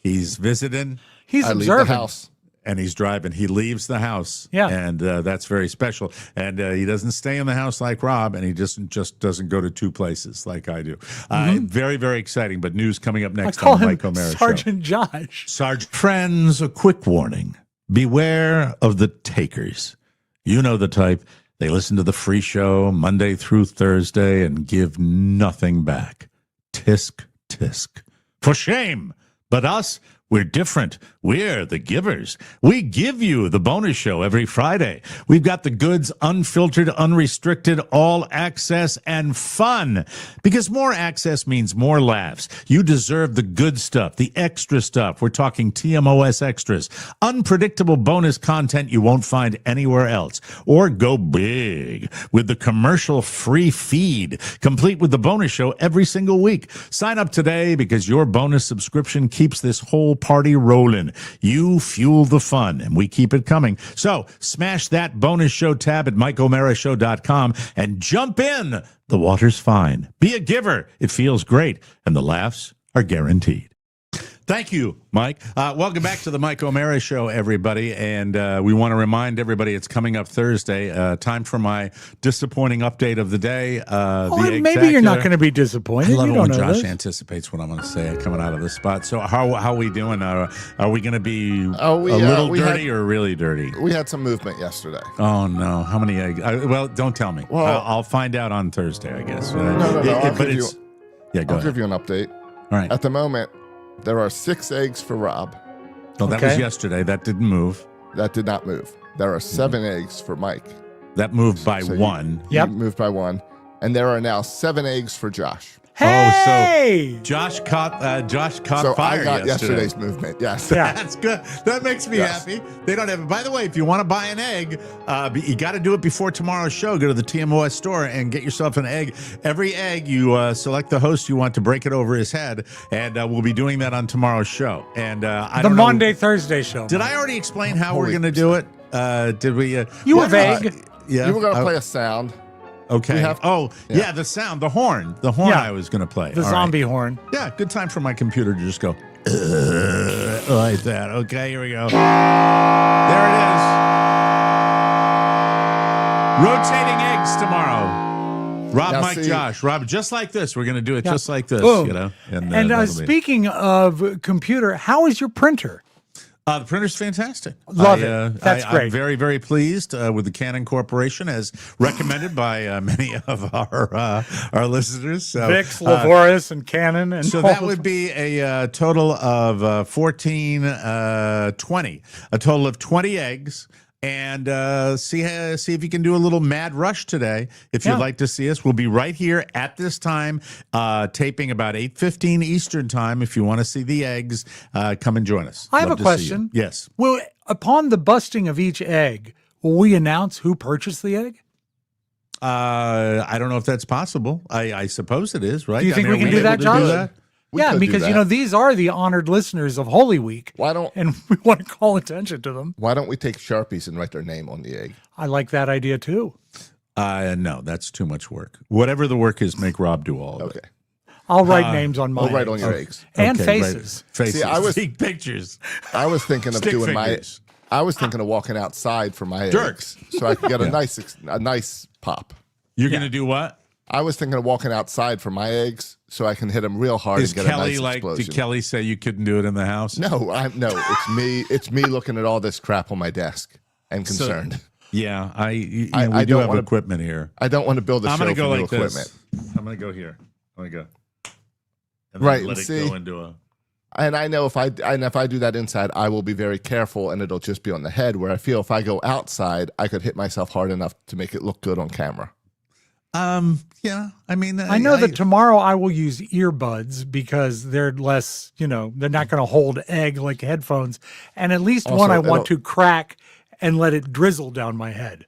he's visiting, he's observing. The house. And he's driving. He leaves the house. Yeah. And that's very special. And he doesn't stay in the house like Rob, and he just doesn't go to two places like I do. Very, very exciting. But news coming up next on the Mike O'Mara Show. Sergeant Josh. Sergeant. Friends, a quick warning. Beware of the takers. You know the type. They listen to the free show Monday through Thursday and give nothing back. Tisk, tisk. For shame. But us, we're different. We're the givers. We give you the bonus show every Friday. We've got the goods, unfiltered, unrestricted, all access, and fun. Because more access means more laughs. You deserve the good stuff, the extra stuff. We're talking TMOS extras, unpredictable bonus content you won't find anywhere else. Or go big with the commercial-free feed, complete with the bonus show every single week. Sign up today, because your bonus subscription keeps this whole party rolling. You fuel the fun, and we keep it coming. So smash that bonus show tab at MikeO'MaraShow.com and jump in. The water's fine. Be a giver. It feels great, and the laughs are guaranteed. Thank you, Mike. Welcome back to the Mike O'Mara Show, everybody. And we want to remind everybody it's coming up Thursday. Time for my disappointing update of the day. Maybe you're not going to be disappointed. I love it when Josh anticipates what I'm going to say coming out of the spot. So how are we doing? Are we going to be a little dirty or really dirty? We had some movement yesterday. Oh, no. How many eggs? Well, don't tell me. Well, I'll find out on Thursday, I guess. No. I'll give you an update. All right. At the moment, there are 6 eggs for Rob. Oh, that was yesterday. That didn't move. That did not move. There are 7 eggs for Mike. That moved by 1. He moved by 1. And there are now 7 eggs for Josh. Hey! Oh, so Josh caught so fire I got yesterday. Yesterday's movement, yes. Yeah. That's good. That makes me happy. They don't have. By the way, if you want to buy an egg, you got to do it before tomorrow's show. Go to the TMOS store and get yourself an egg. Every egg, you select the host you want to break it over his head, and we'll be doing that on tomorrow's show. And I don't know. Monday, Thursday show. Did I already explain how we're going to do it? Did we? You were vague. Yeah. You were going to play a sound. Okay. The sound, the horn. The horn I was going to play. The zombie horn. Yeah, good time for my computer to just go like that. Okay, here we go. There it is. Rotating eggs tomorrow. Rob, Josh. Rob, just like this. We're going to do it just like this. Boom. You know. And speaking of computer, how is your printer? The printer's fantastic. Love it. That's great. I'm very, very pleased with the Canon Corporation, as recommended by many of our listeners. So, Vicks, Lavoris, and Canon. And so that would be a total of 14, 20. A total of 20 eggs. And see if you can do a little mad rush today. If you'd like to see us, we'll be right here at this time, taping about 8:15 Eastern time. If you want to see the eggs, come and join us. I have a question. Yes. Well, upon the busting of each egg, will we announce who purchased the egg? I don't know if that's possible. I suppose it is, right? Do you think we can do that, Josh? Yeah, because these are the honored listeners of Holy Week. And we want to call attention to them. Why don't we take Sharpies and write their name on the egg? I like that idea too. No, that's too much work. Whatever the work is, make Rob do all of it. I'll write names on mine. I'll write on your eggs. And faces. Right. Faces. See, I was pictures. I was thinking of doing figures. I was thinking of walking outside for my eggs so I could get a nice pop. You're going to do what? I was thinking of walking outside for my eggs so I can hit them real hard and get Kelly a nice explosion. Did Kelly say you couldn't do it in the house? No, it's me. It's me looking at all this crap on my desk and concerned. We do have equipment here. I don't want to build a show for new equipment. This. I'm going to go here. I'm going to go. And right, let it go into a... And I know if I do that inside, I will be very careful, and it'll just be on the head. Where I feel if I go outside, I could hit myself hard enough to make it look good on camera. Yeah. I mean, I know that tomorrow I will use earbuds because they're less, they're not going to hold egg like headphones. And at least Also, one I want to crack and let it drizzle down my head.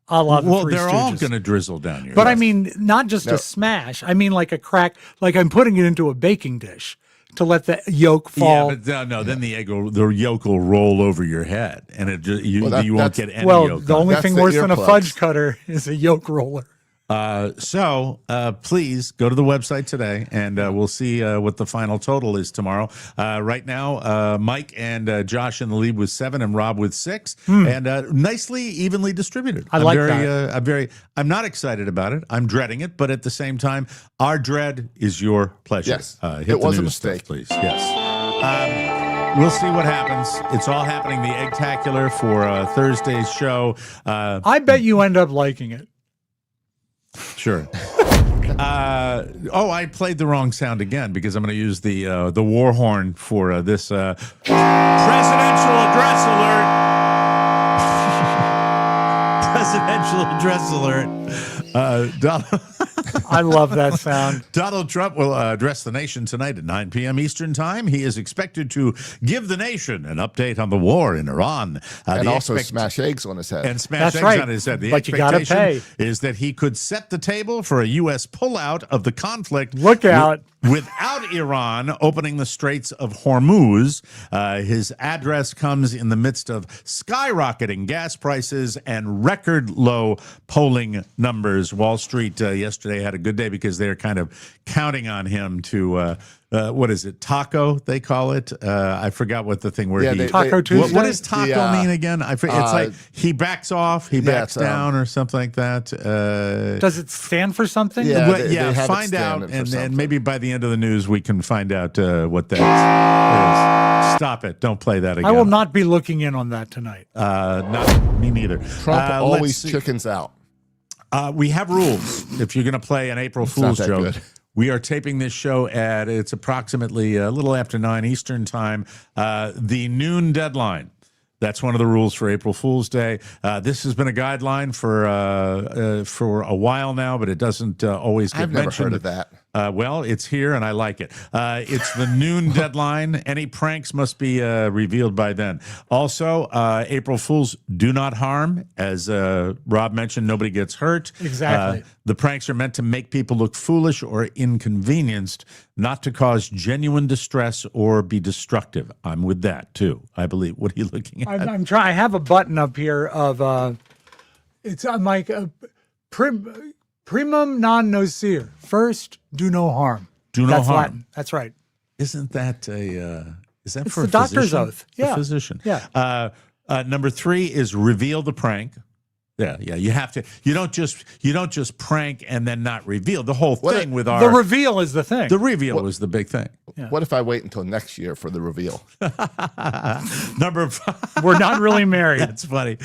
Well, they're all going to drizzle down your But head. I mean, not just a smash. I mean, like a crack, like I'm putting it into a baking dish to let the yolk fall. Yeah, but no, then the yolk will roll over your head, and you won't get any yolk. Well, the only thing worse than a fudge cutter is a yolk roller. So please go to the website today, and we'll see what the final total is tomorrow. Right now, Mike and Josh in the lead with 7, and Rob with 6, and nicely evenly distributed. I'm that. I'm not excited about it. I'm dreading it, but at the same time, our dread is your pleasure. Yes, hit it was the a news mistake, please. Yes. We'll see what happens. It's all happening. The Eggtacular for Thursday's show. I bet you end up liking it. Sure. I played the wrong sound again because I'm going to use the war horn for this presidential address alert. Presidential address alert. I love that sound. Donald Trump will address the nation tonight at 9 p.m. Eastern Time. He is expected to give the nation an update on the war in Iran. And also smash eggs on his head. And smash eggs on his head. The but you gotta pay. Is that he could set the table for a U.S. pullout of the conflict. Look out. Without Iran opening the Straits of Hormuz. His address comes in the midst of skyrocketing gas prices and record low polling numbers. Wall Street yesterday had a good day because they're kind of counting on him to what is it, taco they call it? I forgot what the thing where Taco Tuesday. What does taco mean again? I forget. It's like he backs off, he backs down, or something like that. Does it stand for something? Yeah, they find out, and maybe by the end of the news we can find out what that is. Stop it! Don't play that again. I will not be looking in on that tonight. Not me neither. Trump always chickens out. We have rules. If you're going to play an April Fool's joke. Good. We are taping this show it's approximately a little after 9 Eastern time, the noon deadline. That's one of the rules for April Fool's Day. This has been a guideline for a while now, but it doesn't always get mentioned. I've never heard of that. Well, it's here, and I like it. It's the noon deadline. Any pranks must be revealed by then. Also, April Fools do not harm. As Rob mentioned, nobody gets hurt. Exactly. The pranks are meant to make people look foolish or inconvenienced, not to cause genuine distress or be destructive. I'm with that, too, I believe. What are you looking at? I'm trying. I have a button up here of, it's like primum non nocere. First, do no harm. Do no harm. Latin. That's right. Isn't that is that it's for the a doctor's physician? oath? Yeah. A physician. Yeah. Number 3 is reveal the prank. Yeah, yeah. You have to. You don't just prank and then not reveal the whole thing with our. The reveal is the thing. The reveal was the big thing. Yeah. What if I wait until next year for the reveal? We're not really married. That's funny.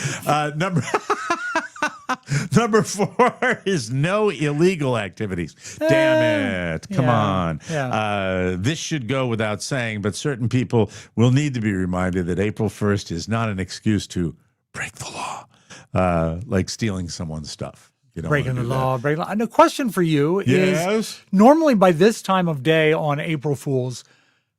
Number 4 is no illegal activities. Damn it. Come on. Yeah. This should go without saying, but certain people will need to be reminded that April 1st is not an excuse to break the law, like stealing someone's stuff. You don't Breaking the wanna do law. And a question for you Yes? is, normally by this time of day on April Fool's,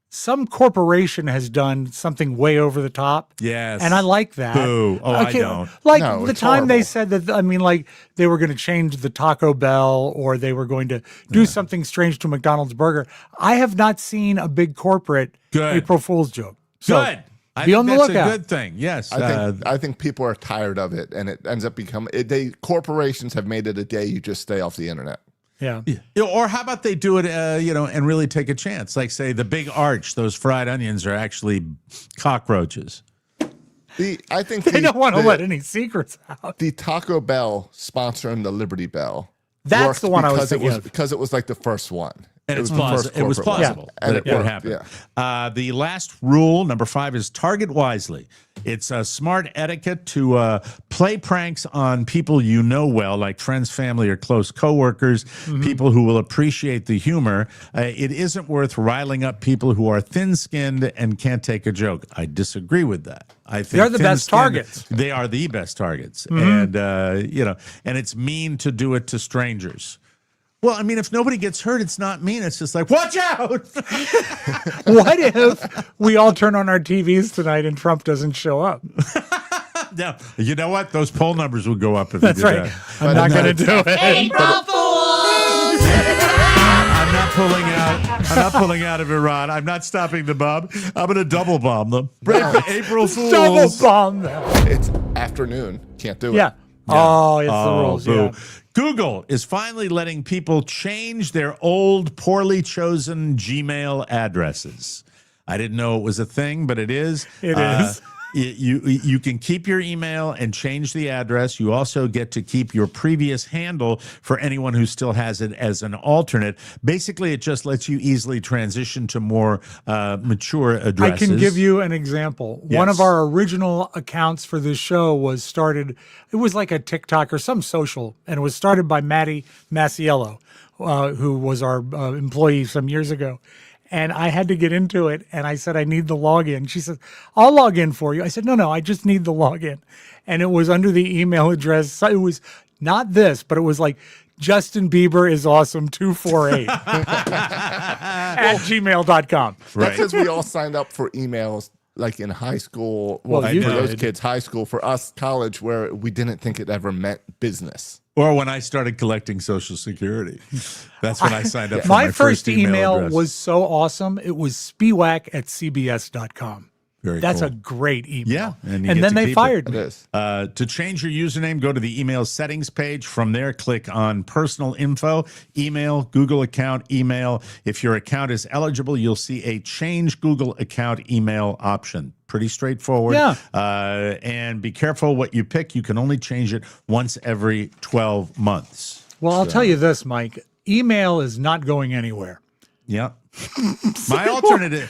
some corporation has done something way over the top. Yes. And I like that. Boo. Oh, I don't. Like No, the it's time they horrible. said that, I mean, like they were going to change the Taco Bell or they were going to do something strange to McDonald's burger. I have not seen a big corporate Good. April Fool's joke. So Good. I be think on the that's lookout. a good thing. Yes. I think people are tired of it, and it ends up becoming. Corporations have made it a day you just stay off the internet. Yeah. Or how about they do it, and really take a chance? Like, say, the Big Arch, those fried onions are actually cockroaches. I think They don't want to let any secrets out. the Taco Bell sponsoring the Liberty Bell. That's worked the one I was because thinking of. because it was like the first one. And It it's was the first it was corporate one. plausible And that it it would worked, happen. yeah. The last rule, number 5, is target wisely. It's a smart etiquette to play pranks on people you know well, like friends, family, or close coworkers, people who will appreciate the humor. It isn't worth riling up people who are thin-skinned and can't take a joke. I disagree with that. I think They're the best thin-skinned- targets. They are the best targets, and and it's mean to do it to strangers. Well, I mean, if nobody gets hurt, it's not mean. It's just like, watch out. What if we all turn on our TVs tonight and Trump doesn't show up? Now, you know what? Those poll numbers would go up if That's you did right. that. I'm not going to do it. April Fools! I'm not pulling out of Iran. I'm not stopping the bomb. I'm going to double bomb them. April Fools. Double bomb them. It's afternoon. Can't do it. Yeah. Oh, it's the rules. Boo. Yeah. Google is finally letting people change their old, poorly chosen Gmail addresses. I didn't know it was a thing, but it is. It is. You can keep your email and change the address. You also get to keep your previous handle for anyone who still has it as an alternate. Basically, it just lets you easily transition to more mature addresses. I can give you an example. Yes. One of our original accounts for this show was started, it was like a TikTok or some social, and it was started by Maddie Masiello, who was our employee some years ago. And I had to get into it, and I said, I need the login. She said, I'll log in for you. I said, no, I just need the login. And it was under the email address. So it was not this, but it was like, Justin Bieber is awesome 248 at gmail.com. That's Right. because we all signed up for emails like in high school. Well, for you those did. kids, high school. For us, college, where we didn't think it ever meant business. Or when I started collecting Social Security. That's when I signed up for My my first email address. was so awesome. It was spiwack@cbs.com. Very That's cool. a great email. Yeah, and you And get then to they keep it. fired It me. is. To change your username, go to the email settings page. From there, click on personal info, email, Google account, email. If your account is eligible, you'll see a change Google account email option. Pretty straightforward. Yeah. And be careful what you pick. You can only change it once every 12 months. Well, I'll tell you this, Mike. Email is not going anywhere. Yeah. My alternate,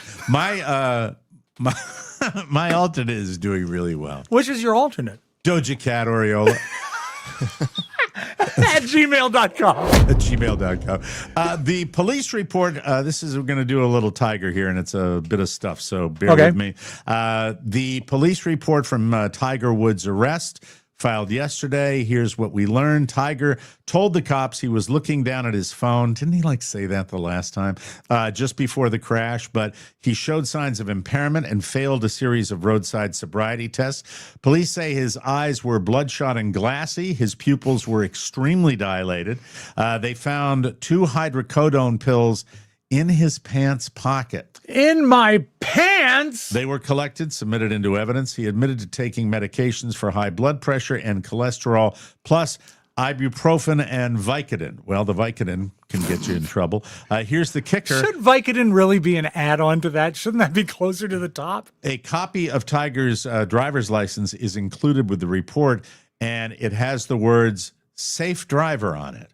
my alternate is doing really well. Which is your alternate? Doja Cat Oriola. At gmail.com. At gmail.com. The police report, this is, we're going to do a little Tiger here, and it's a bit of stuff, so bear Okay. with me. The police report from Tiger Woods' arrest filed yesterday. Here's what we learned. Tiger told the cops he was looking down at his phone. Didn't he say that the last time? Just before the crash, but he showed signs of impairment and failed a series of roadside sobriety tests. Police say his eyes were bloodshot and glassy. His pupils were extremely dilated. They found 2 hydrocodone pills in his pants pocket. In my pants? They were collected, submitted into evidence. He admitted to taking medications for high blood pressure and cholesterol, plus ibuprofen and Vicodin. Well, the Vicodin can get you in trouble. Here's the kicker. Should Vicodin really be an add-on to that? Shouldn't that be closer to the top? A copy of Tiger's driver's license is included with the report, and it has the words "safe driver" on it.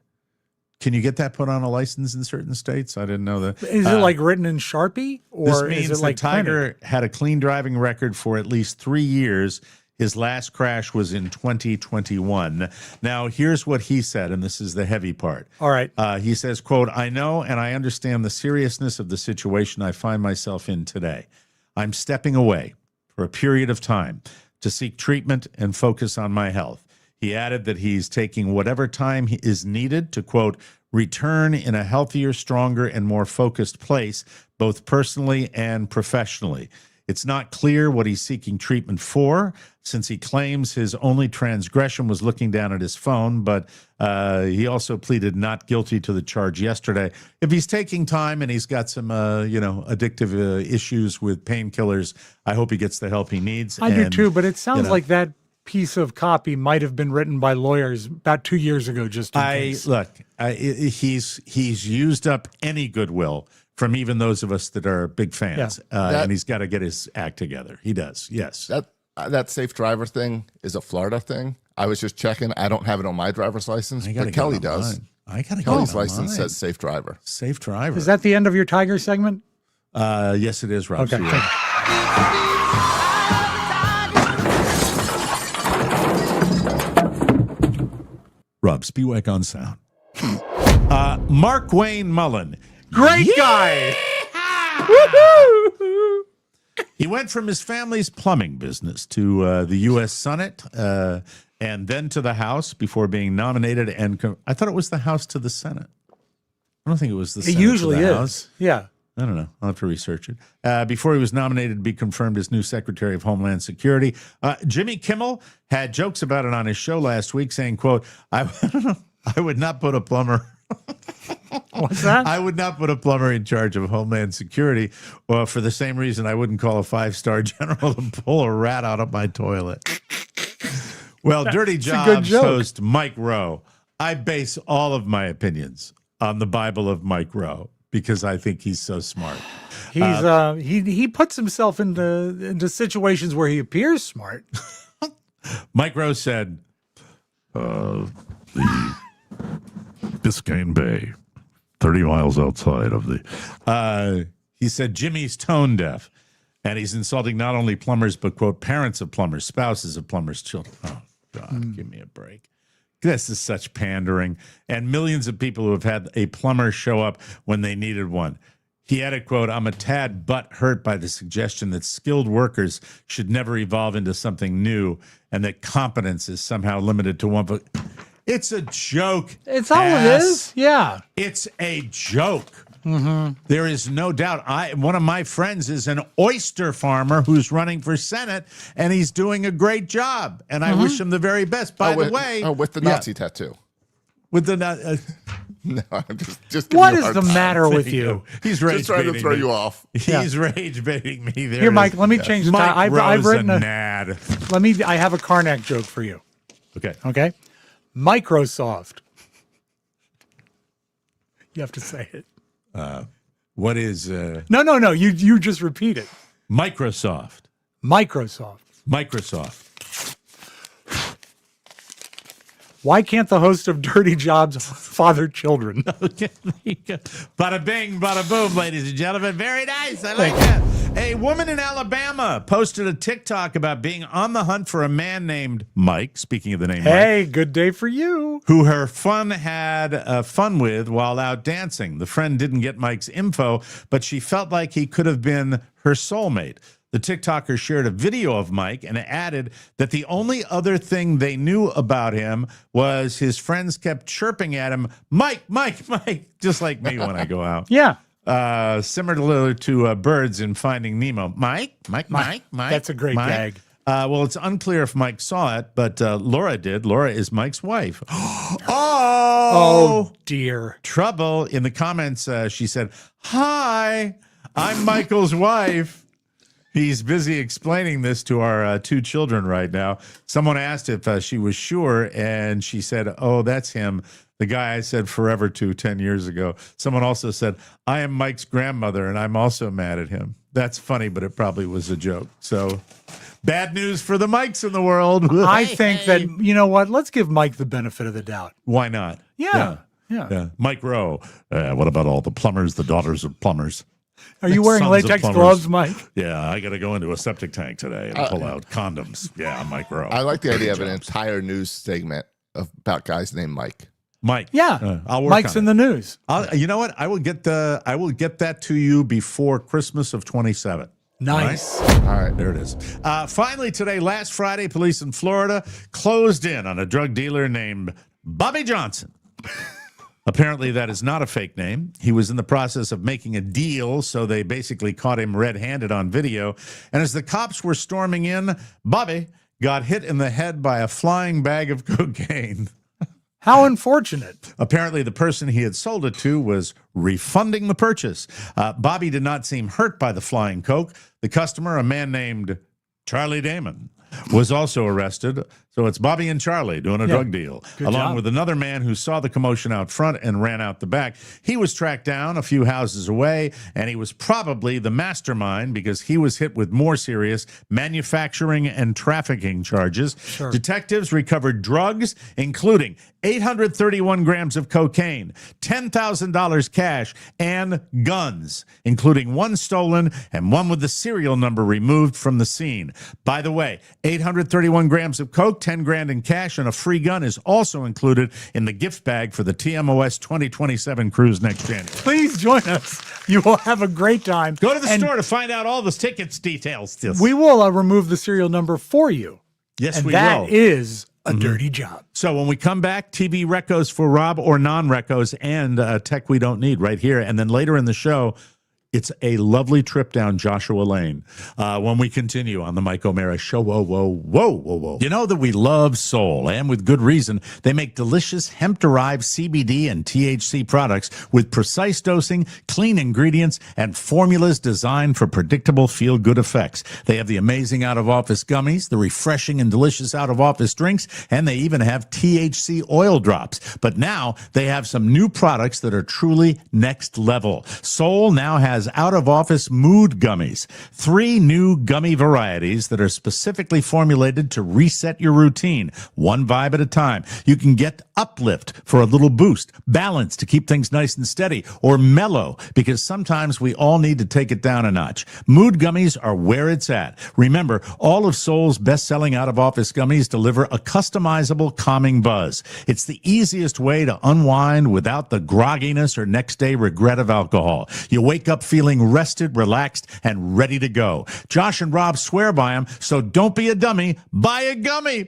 Can you get that put on a license in certain states? I didn't know that. Is it like written in Sharpie, or this means is it like the Tiger printed? had a clean driving record for at least 3 years. His last crash was in 2021. Now, here's what he said, and this is the heavy part. All right. He says, quote, "I know and I understand the seriousness of the situation I find myself in today. I'm stepping away for a period of time to seek treatment and focus on my health." He added that he's taking whatever time is needed to, quote, "return in a healthier, stronger, and more focused place, both personally and professionally." It's not clear what he's seeking treatment for, since he claims his only transgression was looking down at his phone, but he also pleaded not guilty to the charge yesterday. If he's taking time and he's got some, addictive issues with painkillers, I hope he gets the help he needs. I do too, but it sounds like that piece of copy might have been written by lawyers about 2 years ago, just in case. He's used up any goodwill from even those of us that are big fans, and he's got to get his act together. He does, yes. That safe driver thing is a Florida thing. I was just checking. I don't have it on my driver's license, but Kelly does. Kelly's license says safe driver. Safe driver. Is that the end of your Tiger segment? Yes, it is, Rob. Okay. Rob Spiewak on sound. Mark Wayne Mullen. Great guy. He went from his family's plumbing business to the U.S. Senate and then to the House before being nominated. And I thought it was the House to the Senate. I don't think it was the Senate. It usually to the is. House. Yeah. I don't know. I'll have to research it. Before he was nominated to be confirmed as new Secretary of Homeland Security, Jimmy Kimmel had jokes about it on his show last week, saying, quote, I would not put a plumber. What's that? I would not put a plumber in charge of Homeland Security, or for the same reason I wouldn't call a 5-star general to pull a rat out of my toilet. Well, Dirty Jobs host Mike Rowe. I base all of my opinions on the Bible of Mike Rowe, because I think he's so smart. He puts himself into situations where he appears smart. Mike Rowe said, the Biscayne Bay, 30 miles outside of the... he said Jimmy's tone deaf, and he's insulting not only plumbers, but, quote, parents of plumbers, spouses of plumbers, children. Oh, God, give me a break. This is such pandering. And millions of people who have had a plumber show up when they needed one. He added, quote, I'm a tad butt hurt by the suggestion that skilled workers should never evolve into something new and that competence is somehow limited to one. But it's a joke. It's all it is. Yeah. It's a joke. Mm-hmm. There is no doubt. One of my friends is an oyster farmer who's running for Senate, and he's doing a great job. And I wish him the very best. By the way, with the Nazi tattoo. With the no, I'm just what is the matter with you? He's rage just trying to throw you off. He's rage baiting me. There Here, Mike. Let me change the time. I've written a nad. I have a Karnak joke for you. Okay. Okay. Microsoft. You have to say it. What is? No. You just repeat it. Microsoft. Why can't the host of Dirty Jobs father children? Okay. Bada bing, bada boom, ladies and gentlemen. Very nice. I like that. A woman in Alabama posted a TikTok about being on the hunt for a man named Mike. Speaking of the name Mike. Hey, good day for you. Who her had fun with while out dancing. The friend didn't get Mike's info, but she felt like he could have been her soulmate. The TikToker shared a video of Mike and added that the only other thing they knew about him was his friends kept chirping at him, Mike, Mike, Mike, just like me when I go out. Yeah. Similar to birds in Finding Nemo. Mike. That's a great gag. Well, it's unclear if Mike saw it, but Laura did. Laura is Mike's wife. Oh, dear. Trouble. In the comments, she said, hi, I'm Michael's wife. He's busy explaining this to our 2 children right now. Someone asked if she was sure, and she said, oh, that's him, the guy I said forever to 10 years ago. Someone also said, I am Mike's grandmother, and I'm also mad at him. That's funny, but it probably was a joke. So bad news for the Mikes in the world. I think that, you know what? Let's give Mike the benefit of the doubt. Why not? Yeah. Mike Rowe. What about all the plumbers, the daughters of plumbers? Are you wearing Sons of latex plumbers. gloves, Mike? Yeah, I got to go into a septic tank today and pull out condoms. Yeah, I'm Mike Rowe. I like the idea of an entire news segment about guys named Mike. Mike. Yeah. I'll work Mike's on in it. the news. You know what? I will get that to you before Christmas of 27. Nice. All right, there it is. Finally today, last Friday, police in Florida closed in on a drug dealer named Bobby Johnson. Apparently, that is not a fake name. He was in the process of making a deal, so they basically caught him red-handed on video. And as the cops were storming in, Bobby got hit in the head by a flying bag of cocaine. How unfortunate. Apparently, the person he had sold it to was refunding the purchase. Bobby did not seem hurt by the flying coke. The customer, a man named Charlie Damon, was also arrested. So it's Bobby and Charlie doing a drug deal, along with another man who saw the commotion out front and ran out the back. He was tracked down a few houses away, and he was probably the mastermind because he was hit with more serious manufacturing and trafficking charges. Sure. Detectives recovered drugs, including 831 grams of cocaine, $10,000 cash, and guns, including one stolen and one with the serial number removed from the scene. By the way, 831 grams of coke, 10 grand in cash, and a free gun is also included in the gift bag for the TMOS 2027 cruise next January. Please join us. You will have a great time. Go to the store to find out all the tickets details. We will remove the serial number for you. Yes, and we that will. is a dirty job. So when we come back, TV recos for Rob or non-recos and tech we don't need right here. And then later in the show, it's a lovely trip down Joshua Lane when we continue on the Mike O'Mara Show. Whoa. You know that we love Soul, and with good reason. They make delicious hemp-derived CBD and THC products with precise dosing, clean ingredients, and formulas designed for predictable feel-good effects. They have the amazing out-of-office gummies, the refreshing and delicious out-of-office drinks, and they even have THC oil drops. But now they have some new products that are truly next level. Soul now has out-of-office mood gummies, 3 new gummy varieties that are specifically formulated to reset your routine, one vibe at a time. You can get uplift for a little boost, balance to keep things nice and steady, or mellow, because sometimes we all need to take it down a notch. Mood gummies are where it's at. Remember, all of Soul's best-selling out-of-office gummies deliver a customizable calming buzz. It's the easiest way to unwind without the grogginess or next-day regret of alcohol. You wake up feeling rested, relaxed, and ready to go. Josh and Rob swear by them, so don't be a dummy. Buy a gummy.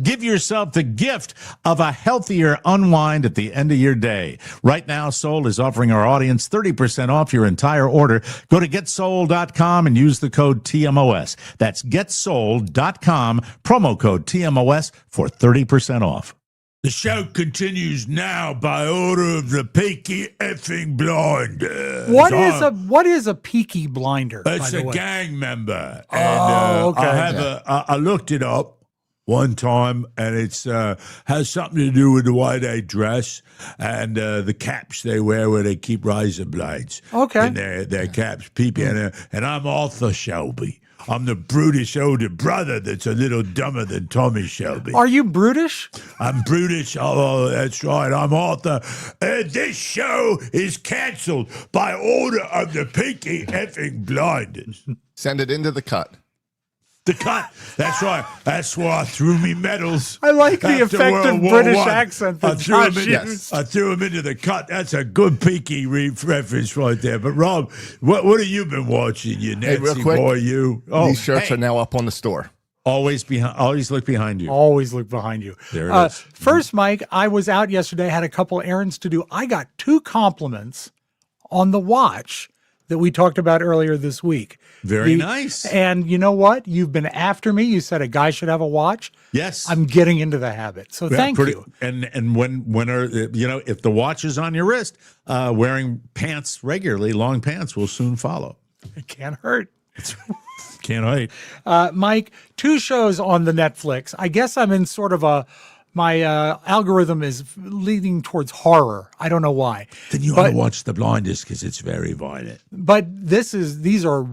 Give yourself the gift of a healthier unwind at the end of your day. Right now, Soul is offering our audience 30% off your entire order. Go to getsoul.com and use the code TMOS. That's getsoul.com, promo code TMOS for 30% off. The show continues now by order of the Peaky effing Blinders. What is a Peaky Blinder? It's a gang member. And, okay. I looked it up one time, and it's has something to do with the way they dress and the caps they wear where they keep razor blades. Okay. In their caps, peeping. And I'm Arthur Shelby. I'm the brutish older brother that's a little dumber than Tommy Shelby. Are you brutish? I'm brutish. Oh, that's right. I'm Arthur. This show is canceled by order of the Peaky effing Blinders. Send it into the cut. The cut. That's right. That's why I threw me medals. I like the after effective World War British I. accent that Josh used. I threw him into the cut. That's a good Peaky reference right there. But Rob, what have you been watching? You Nancy real quick, boy, you. These shirts are now up on the store. Always look behind you. Always look behind you. There it is. First, Mike, I was out yesterday, had a couple errands to do. I got 2 compliments on the watch that we talked about earlier this week. Very nice. And you know what? You've been after me. You said a guy should have a watch. Yes. I'm getting into the habit. So thank you. And when are, if the watch is on your wrist, wearing pants regularly, long pants will soon follow. It can't hurt. Can't wait. Mike, 2 shows on the Netflix. I guess I'm in sort of a my algorithm is leading towards horror. I don't know why. Then you ought to watch The Blinders because it's very violent. But these are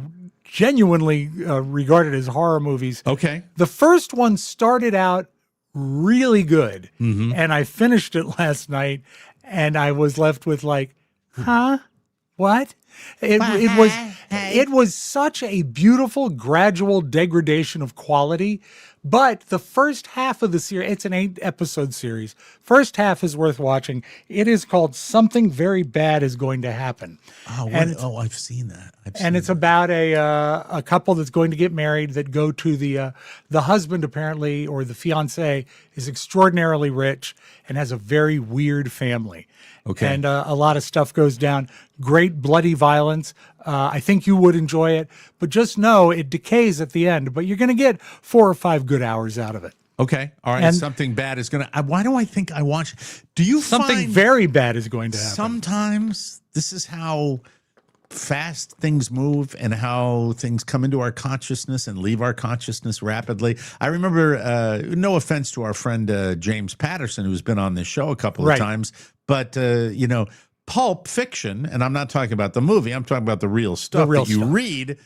genuinely regarded as horror movies. Okay. The first one started out really good, and I finished it last night, and I was left with like, huh? What? It was such a beautiful gradual degradation of quality, but the first half of the series, it's an 8-episode series. First half is worth watching. It is called Something Very Bad Is Going to Happen. I've seen that. It's about a couple that's going to get married that go to the husband apparently, or the fiance, is extraordinarily rich and has a very weird family. Okay. And a lot of stuff goes down. Great bloody violence. I think you would enjoy it, but just know it decays at the end. But you're going to get 4 or 5 good hours out of it. Okay. All right. And something bad is going to. Why do I think I watch? Do you something find very bad is going to happen? Sometimes this is how fast things move and how things come into our consciousness and leave our consciousness rapidly. I remember, no offense to our friend James Patterson, who's been on this show a couple of times, but Pulp Fiction, and I'm not talking about the movie, I'm talking about the real stuff that you read,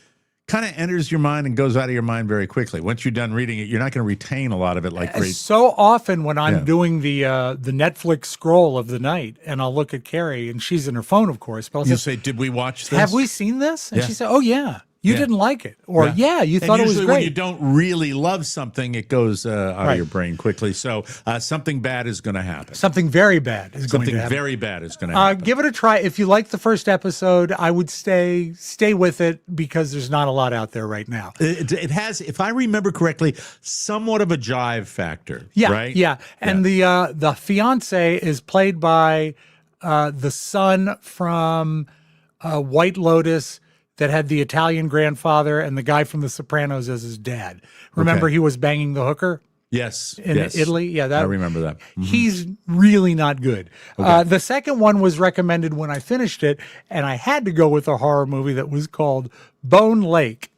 kind of enters your mind and goes out of your mind very quickly. Once you're done reading it, you're not going to retain a lot of it like great. So often when I'm doing the Netflix scroll of the night, and I'll look at Carrie, and she's in her phone, of course. But You'll say, did we watch this? Have we seen this? And she said, oh, yeah. You didn't like it. Or, you thought it was great. When you don't really love something, it goes out of your brain quickly. So something bad is going to happen. Something very bad is going to happen. Something very bad is going to happen. Give it a try. If you like the first episode, I would stay with it because there's not a lot out there right now. It has, if I remember correctly, somewhat of a jive factor. Yeah, right? Yeah. And the fiance is played by the son from White Lotus, that had the Italian grandfather and the guy from The Sopranos as his dad. Remember, he was banging the hooker? Yes. In Italy? Yeah, I remember that. He's really not good. Okay. The second one was recommended when I finished it, and I had to go with a horror movie that was called Bone Lake.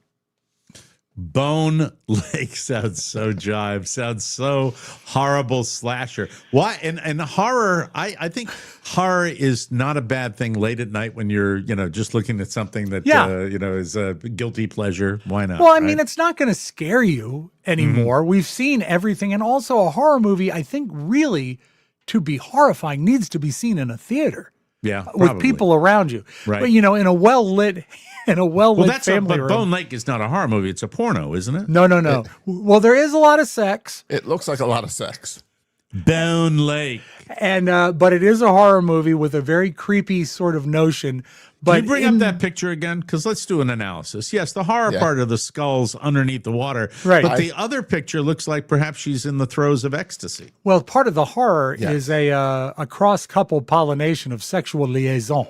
Bone Lake sounds so jive, sounds so horrible slasher. Why? And horror, I think horror is not a bad thing late at night when you're, just looking at something that, is a guilty pleasure. Why not? Well, I mean, it's not going to scare you anymore. We've seen everything. And also a horror movie, I think really to be horrifying needs to be seen in a theater. Yeah, with people around you. Right. But, in a well-lit family room. Bone Lake is not a horror movie. It's a porno, isn't it? No. Well, there is a lot of sex. It looks like a lot of sex. Bone Lake. And but it is a horror movie with a very creepy sort of notion. But Can you bring up that picture again? Because let's do an analysis. Yes, the horror part of the skull's underneath the water. Right. But the other picture looks like perhaps she's in the throes of ecstasy. Well, part of the horror is a cross-couple pollination of sexual liaison.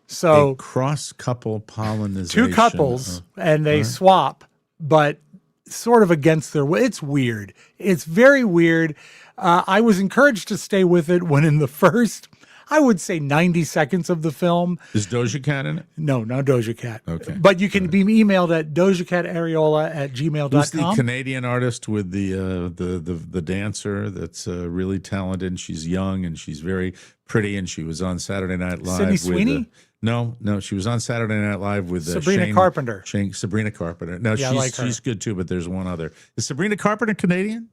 So a cross-couple pollination. 2 couples, and they swap, but sort of against their will. It's weird. It's very weird. I was encouraged to stay with it when in the first, I would say 90 seconds of the film. Is Doja Cat in it? No, not Doja Cat. Okay. But you can be emailed at dojacatareola@gmail.com. Who's the Canadian artist with the dancer that's really talented? And she's young and she's very pretty, and she was on Saturday Night Live. Sydney Sweeney? No, she was on Saturday Night Live with Sabrina Carpenter. Sabrina Carpenter. No, she's good too, but there's one other. Is Sabrina Carpenter Canadian?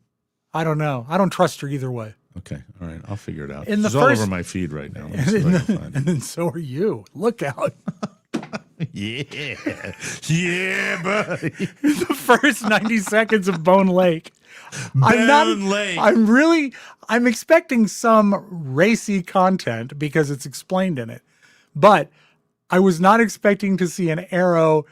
I don't know. I don't trust her either way. Okay, all right, I'll figure it out. She's all over my feed right now. And then so are you. Look out. Yeah, buddy. The first 90 seconds of Bone Lake. Lake. I'm expecting some racy content because it's explained in it. But I was not expecting to see an arrow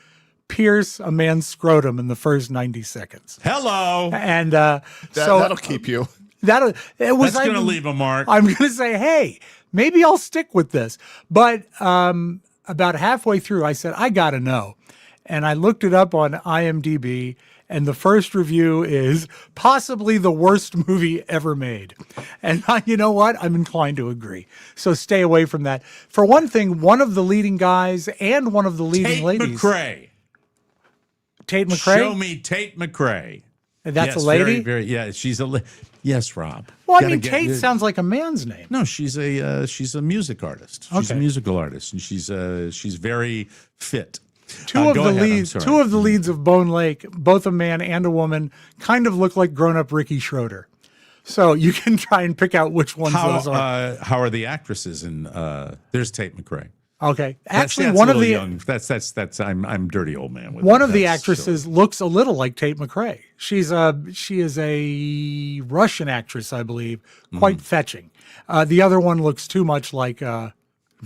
pierce a man's scrotum in the first 90 seconds. Hello. And that'll keep you. That's going to leave a mark. I'm going to say, hey, maybe I'll stick with this. But about halfway through, I said, I got to know. And I looked it up on IMDb, and the first review is possibly the worst movie ever made. And you know what? I'm inclined to agree. So stay away from that. For one thing, one of the leading guys and one of the leading ladies. Tate McRae. Tate McRae? Show me Tate McRae. That's a lady? Yeah, she's a yes, Rob. Well, I mean, Tate sounds like a man's name. No, she's a music artist. She's a musical artist, and she's very fit. Two of the leads of Bone Lake, both a man and a woman, kind of look like grown-up Ricky Schroeder. So you can try and pick out which ones those are. How are the actresses? And there's Tate McRae. Okay, actually, that's one of the young. That's I'm dirty old man. With one of the actresses looks a little like Tate McRae. She is a Russian actress, I believe, quite fetching. The other one looks too much like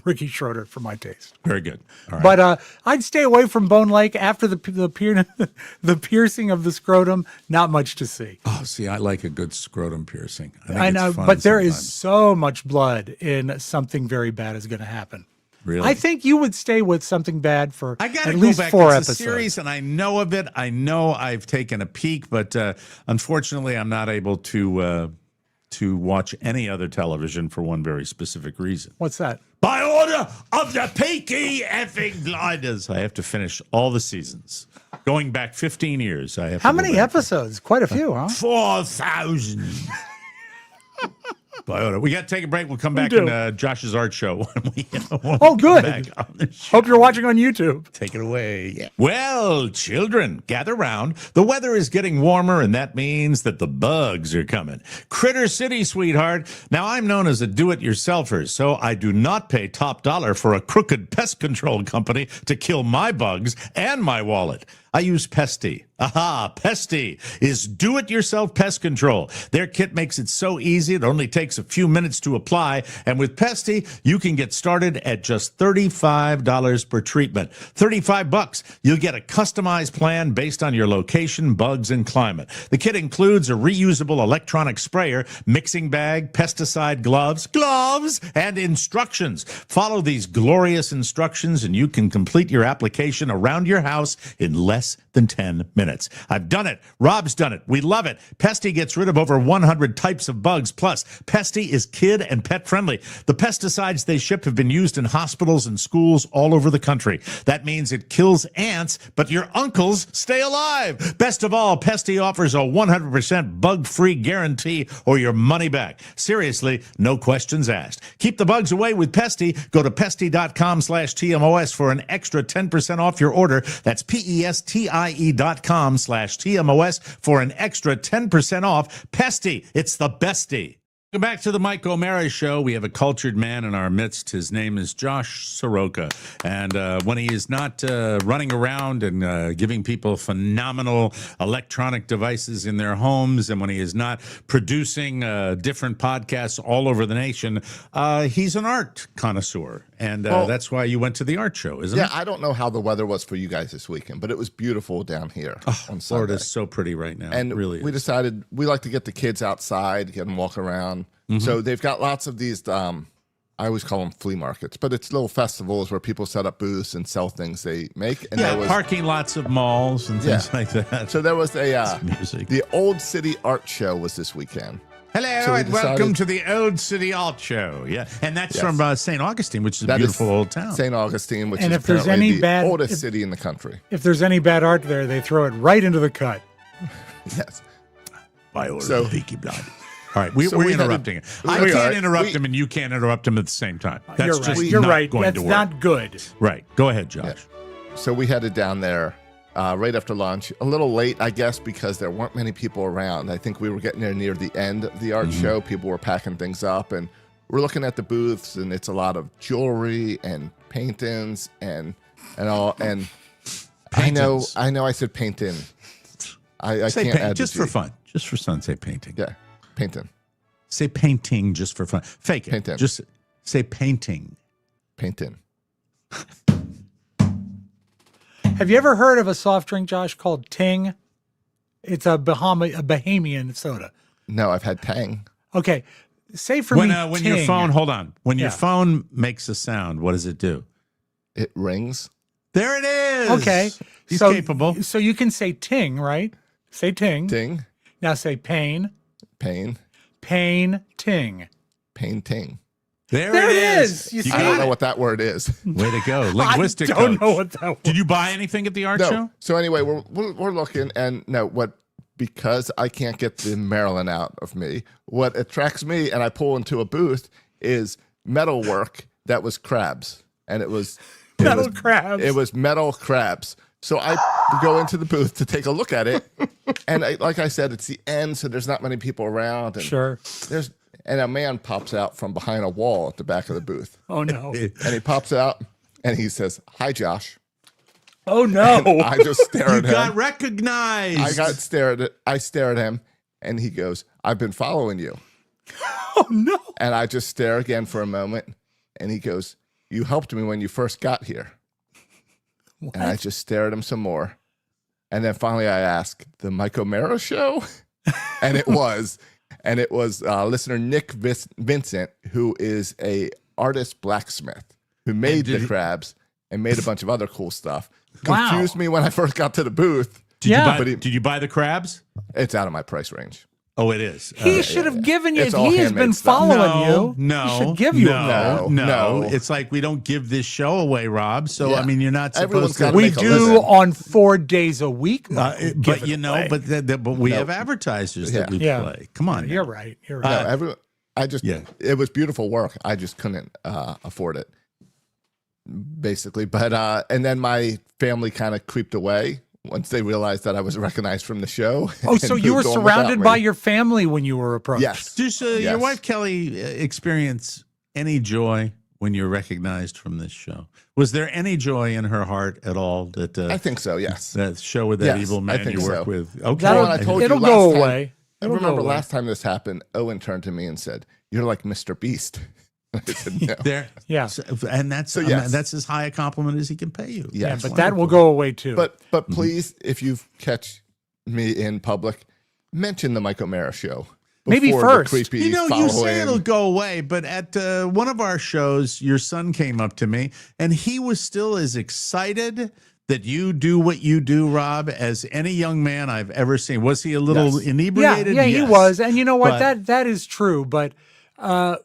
Ricky Schroeder for my taste. Very good. All right. But I'd stay away from Bone Lake after the piercing of the scrotum. Not much to see. Oh, see, I like a good scrotum piercing. I know, but there is so much blood in Something Very Bad Is Going to Happen. Really? I think you would stay with Something Bad for at least back. 4 it's episodes. A series, and I know of it. I know I've taken a peek, but unfortunately, I'm not able to watch any other television for one very specific reason. What's that? By order of the Peaky effing Blinders, I have to finish all the seasons. Going back 15 years, I have. How many episodes? Quite a few, huh? 4,000. We got to take a break. We'll come back in Josh's art show when we good. Back on the show. Hope you're watching on YouTube. Take it away. Yeah. Well, children, gather round. The weather is getting warmer, and that means that the bugs are coming. Critter City, sweetheart. Now, I'm known as a do-it-yourselfer, so I do not pay top dollar for a crooked pest control company to kill my bugs and my wallet. I use Pesty. Aha, Pesty is do-it-yourself pest control. Their kit makes it so easy, it only takes a few minutes to apply. And with Pesty, you can get started at just $35 per treatment. $35. You'll get a customized plan based on your location, bugs, and climate. The kit includes a reusable electronic sprayer, mixing bag, pesticide gloves, and instructions. Follow these glorious instructions, and you can complete your application around your house in less than 10 minutes. I've done it. Rob's done it. We love it. Pesty gets rid of over 100 types of bugs. Plus, Pesty is kid and pet friendly. The pesticides they ship have been used in hospitals and schools all over the country. That means it kills ants, but your uncles stay alive. Best of all, Pesty offers a 100% bug-free guarantee or your money back. Seriously, no questions asked. Keep the bugs away with Pesty. Go to pesty.com/TMOS for an extra 10% off your order. That's PESTIE.com/TMOS for an extra 10% off. Pesty, it's the bestie. Welcome back to the Mike O'Mara Show. We have a cultured man in our midst. His name is Josh Soroka. And when he is not running around and giving people phenomenal electronic devices in their homes, and when he is not producing different podcasts all over the nation, he's an art connoisseur. And that's why you went to the art show, isn't it? Yeah, I don't know how the weather was for you guys this weekend, but it was beautiful down here on Sunday. Florida's so pretty right now. And it really we decided we like to get the kids outside, get them walking around. So they've got lots of these, I always call them flea markets, but it's little festivals where people set up booths and sell things they make. And there was parking lots of malls and things like that. So there was the Old City Art Show was this weekend. Hello, and welcome to the Old City Art Show. Yeah, and that's from St. Augustine, which is a beautiful old town. St. Augustine, which and is if there's any the oldest city in the country. If there's any bad art there, they throw it right into the cut. Yes. By order of Peaky Blinders. All right, we're interrupting it. I can't interrupt him, and you can't interrupt him at the same time. That's you're right. Going That's to work. not good. Right. Go ahead, Josh. Yeah. So we headed down there right after lunch, a little late, I guess, because there weren't many people around. I think we were getting there near the end of the art show. People were packing things up, and we're looking at the booths, and it's a lot of jewelry and paintings and all. And paintings. I know I said painting. I say can't add just for fun. Just for fun, say painting. Yeah, painting. Say painting just for fun. Fake it. Painting. Just say painting. Painting. Have you ever heard of a soft drink, Josh, called Ting? It's a Bahamian soda. No, I've had Tang. Okay. Say for me, when your phone, hold on. When your phone makes a sound, what does it do? It rings. There it is. Okay. He's capable. So you can say ting, right? Say ting. Ting. Now say pain. Pain. Pain, ting. Pain, ting. There it is. You see? I don't know what that word is. Way to go. Linguistic I don't coach. know what that was. Did you buy anything at the art show? So anyway, we're looking, and no, what because I can't get the Maryland out of me, what attracts me and I pull into a booth is metal work that was crabs. And it was crabs. It was metal crabs. So I go into the booth to take a look at it. And like I said, it's the end, so there's not many people around. And Sure. And a man pops out from behind a wall at the back of the booth. Oh, no. And he pops out and he says, "Hi, Josh." Oh, no. And I just stare at him. Got recognized. I stare at him and he goes, "I've been following you." Oh, no. And I just stare again for a moment and he goes, "You helped me when you first got here." What? And I just stare at him some more. And then finally I ask, "The Mike O'Mara show?" And it was. And it was listener Nick Vincent, who is a artist blacksmith who made the crabs and made a bunch of other cool stuff. Confused me when I first got to the booth. Did you buy the crabs? It's out of my price range. Oh, it is. He should have given you. It's If all he has handmade been stuff. following you, No, he should give you. no. It's like we don't give this show away, Rob. So I mean, you're not Everyone's supposed to. gotta We make a do living. on 4 days a week. But we have advertisers that we play. Come on, You're right. You're right. No, it was beautiful work. I just couldn't afford it, basically. But and then my family kind of creeped away once they realized that I was recognized from the show. Oh, so you were surrounded by your family when you were approached? Yes. Does your wife Kelly experience any joy when you're recognized from this show? Was there any joy in her heart at all that I think so, yes. That show with that evil man you work so. with? Okay. It'll go away. I remember last time this happened, Owen turned to me and said, "You're like Mr. Beast." I said, "No." And that's that's as high a compliment as he can pay you. Yeah, but that will go away too. But please, if you catch me in public, mention the Mike O'Mara show. Maybe first. You say it'll go away, but at one of our shows, your son came up to me, and he was still as excited that you do what you do, Rob, as any young man I've ever seen. Was he a little inebriated? Yeah, he was. And you know what? That is true. But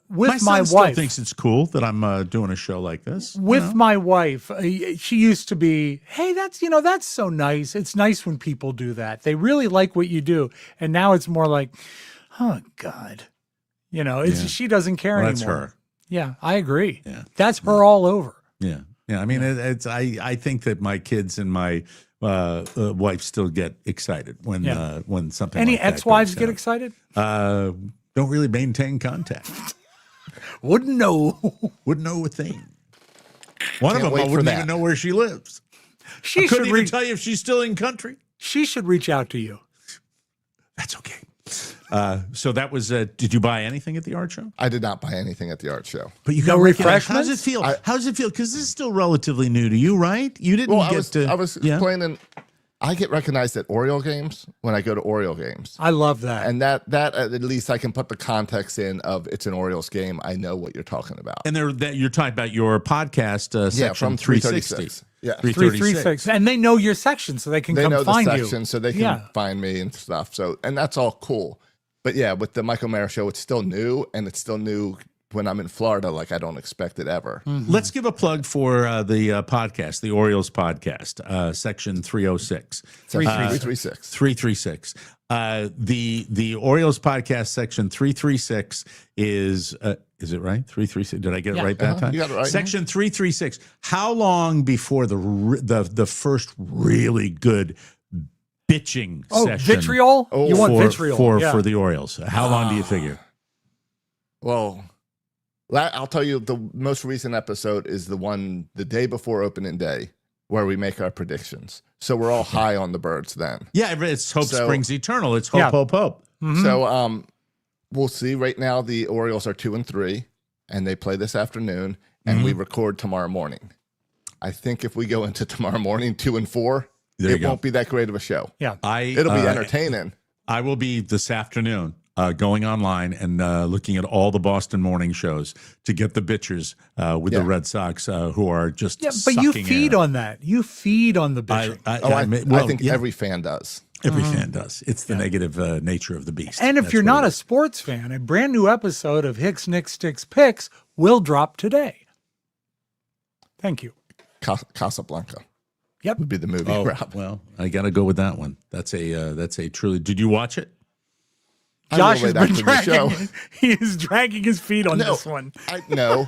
with my son wife, still thinks it's cool that I'm doing a show like this. With my wife, she used to be, "Hey, that's so nice. It's nice when people do that. They really like what you do." And now it's more like, "Oh God," she doesn't care anymore. That's her. Yeah, I agree. Yeah, that's her all over. Yeah. Yeah, I mean, I think that my kids and my wife still get excited when something. Any like that ex-wives goes get down. excited? Don't really maintain contact. Wouldn't know. Wouldn't know a thing. One of them I wouldn't even know where she lives. I couldn't even tell you if she's still in country. She should reach out to you. That's okay. So that was. Did you buy anything at the art show? I did not buy anything at the art show. But you got refreshments. How does it feel? How does it feel? Because this is still relatively new to you, right? You didn't I was explaining. I get recognized at Oriole games when I go to Oriole games. I love that. And that at least I can put the context in of it's an Orioles game. I know what you're talking about. And you're talking about your podcast section from 360. Yeah, 336. And they know your section, so they can come find you. They know the section, so they can find me and stuff. So, and that's all cool. But yeah, with the Mike O'Mara show, it's still new, and it's still new when I'm in Florida. Like I don't expect it ever. Mm-hmm. Let's give a plug for the podcast, the Orioles podcast, section 306. 336. 336. The Orioles podcast, section 336 is it right? 336. Did I get it right that time? You got it right. Section 336. How long before the first really good bitching session? Vitriol? You want vitriol for the Orioles? How long do you figure? Well, I'll tell you, the most recent episode is the one the day before opening day where we make our predictions. So we're all high on the birds then. Yeah, it's hope springs eternal. It's hope, hope, hope. Mm-hmm. So we'll see. Right now, the Orioles are 2-3, and they play this afternoon, and we record tomorrow morning. I think if we go into tomorrow morning 2-4, it won't be that great of a show. Yeah, it'll be entertaining. I will be this afternoon going online and looking at all the Boston morning shows to get the bitchers with the Red Sox who are just but you feed on that. You feed on the bitching. I think every fan does. Every fan does. It's the negative nature of the beast. And if you're not a sports fan, a brand new episode of Hicks, Nick, Sticks, Picks will drop today. Thank you. Casablanca. Yep. would be the movie. Oh, Rob. well, I got to go with that one. That's a truly. Did you watch it? Josh has been the show. dragging. He is dragging his feet on this one. No.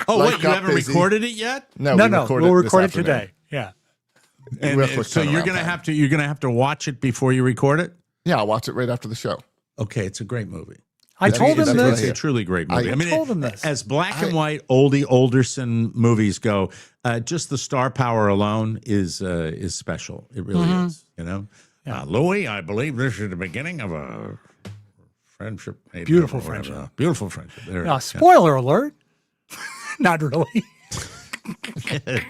Oh, Life wait, you got haven't busy. recorded it yet? No, No. We'll record it this afternoon. today. Yeah. And Real quick so you're turnaround gonna time. have to watch it before you record it. Yeah, I'll watch it right after the show. Okay, it's a great movie. I told him that's this. It's a truly great movie. I told him this. As black and white oldie Olderson movies go, just the star power alone is special. It really is. You know, Louis, I believe this is the beginning of a friendship. maybe, Beautiful or whatever. friendship. Beautiful friendship. There. Now, spoiler alert. Not really.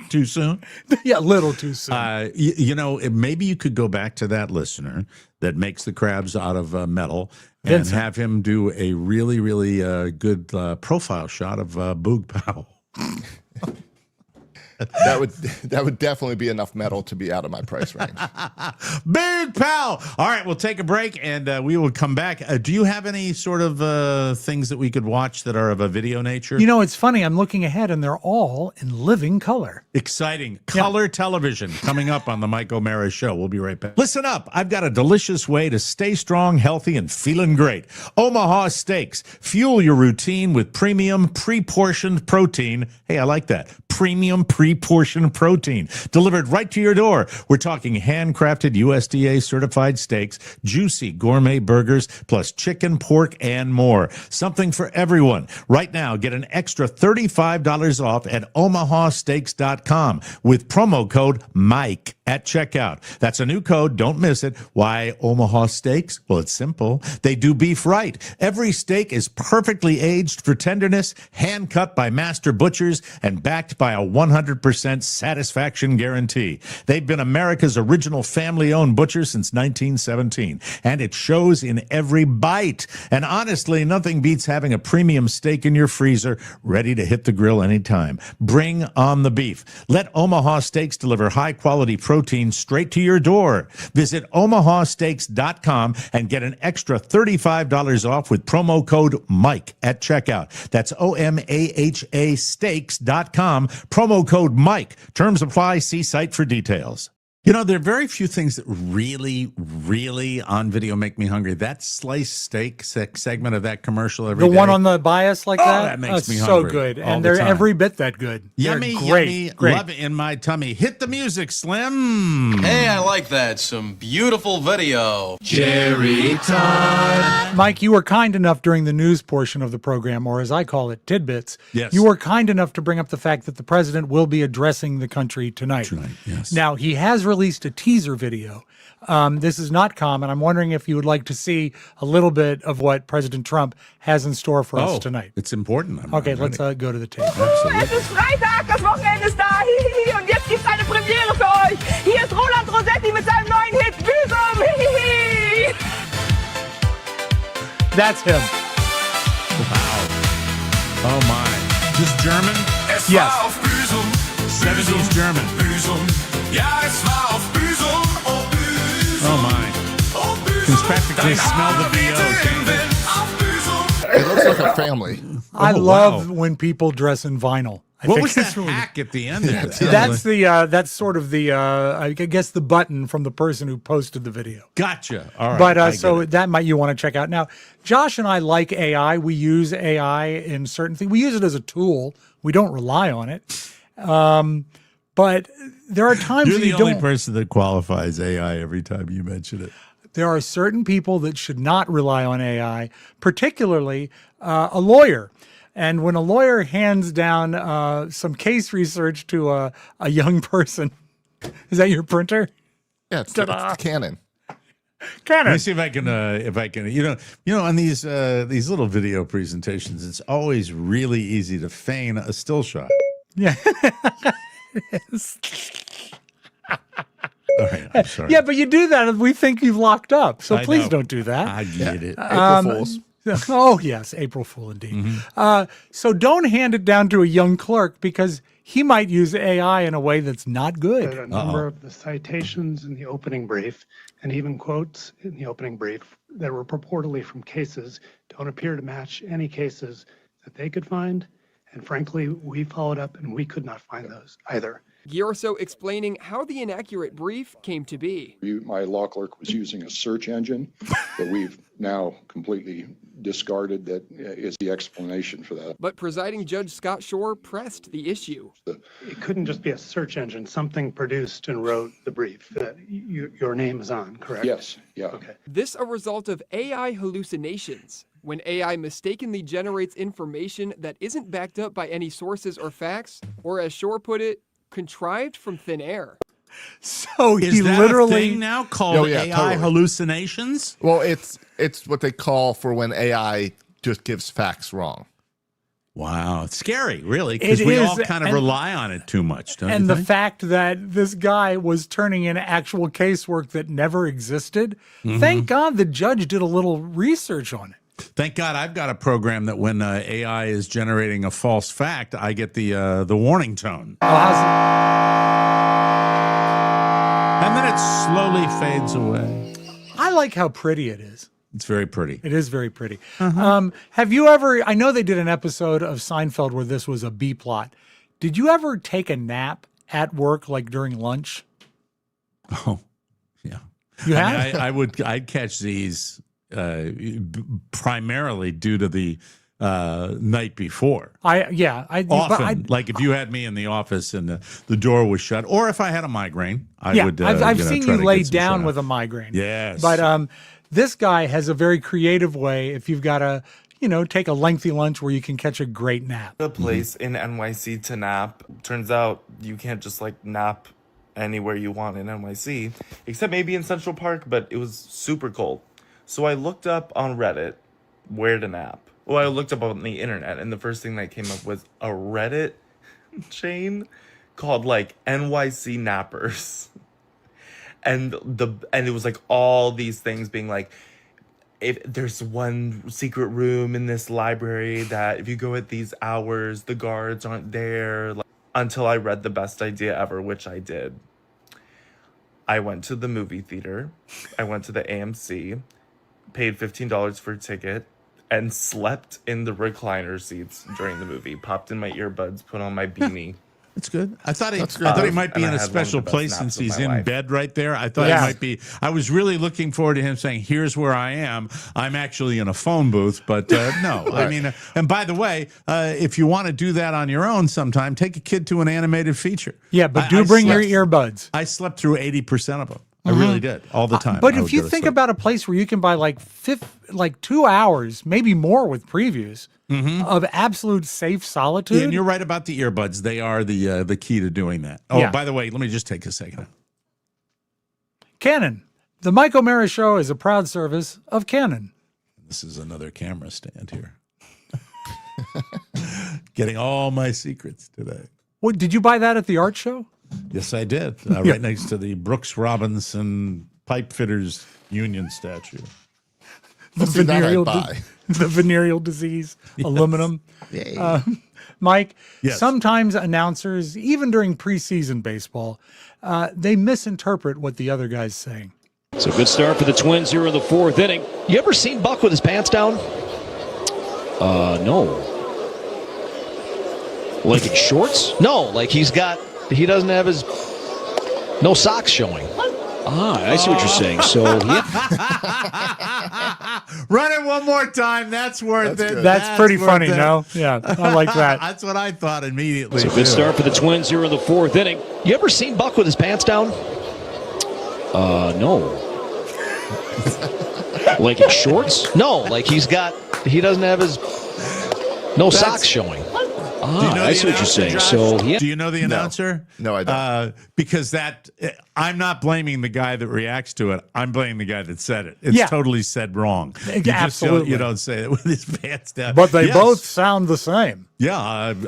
Too soon. Yeah, a little too soon. You know, maybe you could go back to that listener that makes the crabs out of metal and Vincent. have him do a really, really good profile shot of Boog Powell. That would definitely be enough metal to be out of my price range. Big Powell. All right, we'll take a break and we will come back. Do you have any sort of things that we could watch that are of a video nature? You know, it's funny. I'm looking ahead, and they're all in living color. Exciting color television coming up on the Mike O'Mara Show. We'll be right back. Listen up. I've got a delicious way to stay strong, healthy, and feeling great. Omaha Steaks. Fuel your routine with premium pre-portioned protein. Hey, I like that. Premium pre-portioned protein delivered right to your door. We're talking handcrafted USDA certified steaks, juicy gourmet burgers, plus chicken, pork, and more. Something for everyone. Right now, get an extra $35 off at omahasteaks.com with promo code MIKE at checkout. That's a new code. Don't miss it. Why Omaha Steaks? Well, it's simple. They do beef right. Every steak is perfectly aged for tenderness, hand cut by master butchers, and backed by a 100% satisfaction guarantee. They've been America's original family-owned butcher since 1917, and it shows in every bite. And honestly, nothing beats having a premium steak in your freezer, ready to hit the grill anytime. Bring on the beef. Let Omaha Steaks deliver high-quality protein straight to your door. Visit omahasteaks.com and get an extra $35 off with promo code MIKE at checkout. That's OMAHA steaks.com, promo code MIKE. Terms apply. See site for details. You know, there are very few things that really, really on video make me hungry. That sliced steak segment of that commercial every day. The one on the bias like that? That makes me so hungry good. all And the they're time. every bit that good. Yummy, They're great. yummy, Great. love it in my tummy. Hit the music, Slim. Hey, I like that. Some beautiful video. Jerry Todd. Mike, you were kind enough during the news portion of the program, or as I call it, tidbits. Yes. You were kind enough to bring up the fact that the president will be addressing the country tonight. Yes. Now, he has released a teaser video. This is not common. I'm wondering if you would like to see a little bit of what President Trump has in store for us tonight. It's important. Okay, let's go to the tape. Es ist Freitag, das Wochenende ist da. Hihihi. Und jetzt gibt's eine Premiere für euch. Hier ist Roland Rossetti mit seinem neuen Hit Büsum. Hihihi. That's him. Wow. Oh, my. Just German? Es Yes. war auf Büsum, 70s German. Büsum. Ja, es war auf Büsum, oh Büsum, Oh, my. oh Büsum. Can practically Dein smell the Name wehte VO. im Wind auf Büsum. It looks like a family. I Oh, love wow. when people dress in vinyl. I What think was it's that really- hack at the end there? That's sort of the I guess the button from the person who posted the video. Gotcha. All right. But I so get it. that might you want to check out. Now, Josh and I like AI. We use AI in certain things. We use it as a tool. We don't rely on it. But there are times You're that the you only don't. person that qualifies AI every time you mention it. There are certain people that should not rely on AI, particularly a lawyer. And when a lawyer hands down some case research to a young person, is that your printer? Yeah, it's Ta-da. canon. Let me see if I can. You know, on these little video presentations, it's always really easy to feign a still shot. Yeah. All right, I'm sorry. Yeah, but you do that and we think you've locked up. So I please know. don't do that. I get it. April Fools. Oh, yes, April Fool indeed. Mm-hmm. So don't hand it down to a young clerk because he might use AI in a way that's not good. A number of the citations in the opening brief and even quotes in the opening brief that were purportedly from cases don't appear to match any cases that they could find. And frankly, we followed up and we could not find those either. Giorso explaining how the inaccurate brief came to be. My law clerk was using a search engine that we've now completely discarded. That is the explanation for that. But presiding Judge Scott Shore pressed the issue. It couldn't just be a search engine. Something produced and wrote the brief that your name is on, correct? Yes, yeah. Okay. This a result of AI hallucinations, when AI mistakenly generates information that isn't backed up by any sources or facts, or as Shore put it, contrived from thin air. So Is he that literally a thing now called AI hallucinations? Well, it's what they call for when AI just gives facts wrong. Wow, it's scary, really, because we all kind of rely on it too much, don't you And the think? fact that this guy was turning in actual casework that never existed. Mhm. Thank God the judge did a little research on it. Thank God I've got a program that when AI is generating a false fact, I get the warning tone. Oh, how's And then it slowly fades away. I like how pretty it is. It's very pretty. It is very pretty. Have you ever, I know they did an episode of Seinfeld where this was a B plot. Did you ever take a nap at work, like during lunch? Oh, yeah. You have? I mean, I'd catch these primarily due to the night before. Often, like if you had me in the office and the door was shut, or if I had a migraine, I would. I've you know, seen try you to lay get some down sun with out. a migraine. Yes, but this guy has a very creative way. If you've got to, take a lengthy lunch where you can catch a great nap. A place in NYC to nap. Turns out you can't just like nap anywhere you want in NYC, except maybe in Central Park. But it was super cold, so I looked up on Reddit where to nap. Well, I looked up on the internet, and the first thing that came up was a Reddit chain called like NYC Nappers. And it was like all these things being like, if there's one secret room in this library that if you go at these hours, the guards aren't there. Like, until I read The Best Idea Ever, which I did. I went to the movie theater. I went to the AMC, paid $15 for a ticket, and slept in the recliner seats during the movie. Popped in my earbuds, put on my beanie. That's good. I thought he might be in a special place since he's in bed right there. I thought he might be. I was really looking forward to him saying, "Here's where I am. I'm actually in a phone booth." But no, I mean, and by the way, if you want to do that on your own sometime, take a kid to an animated feature. Yeah, but do bring your earbuds. I slept through 80% of them. I really did all the time. But if you think about a place where you can buy like 2 hours, maybe more with previews of absolute safe solitude. Yeah, and you're right about the earbuds. They are the key to doing that. Oh, by the way, let me just take a second. Canon. The Mike O'Mara Show is a proud service of Canon. This is another camera stand here. Getting all my secrets today. What, did you buy that at the art show? Yes, I did. Right next to the Brooks Robinson Pipe Fitters Union statue. The venereal disease, aluminum. Mike, sometimes announcers, even during preseason baseball, they misinterpret what the other guy's saying. It's a good start for the Twins here in the fourth inning. You ever seen Buck with his pants down? No. Like in shorts? No, like he doesn't have his, no socks showing. I see what you're saying. So, Run it one more time. That's worth it. That's pretty funny, no? Yeah, I like that. That's what I thought immediately. It's a good start for the Twins here in the fourth inning. You ever seen Buck with his pants down? No. Like in shorts? No, like he doesn't have his, no socks showing. I see what you're saying. So, do you know the announcer? No, I don't. Because I'm not blaming the guy that reacts to it. I'm blaming the guy that said it. It's totally said wrong. Absolutely. You don't say it with his pants down. But they both sound the same. Yeah,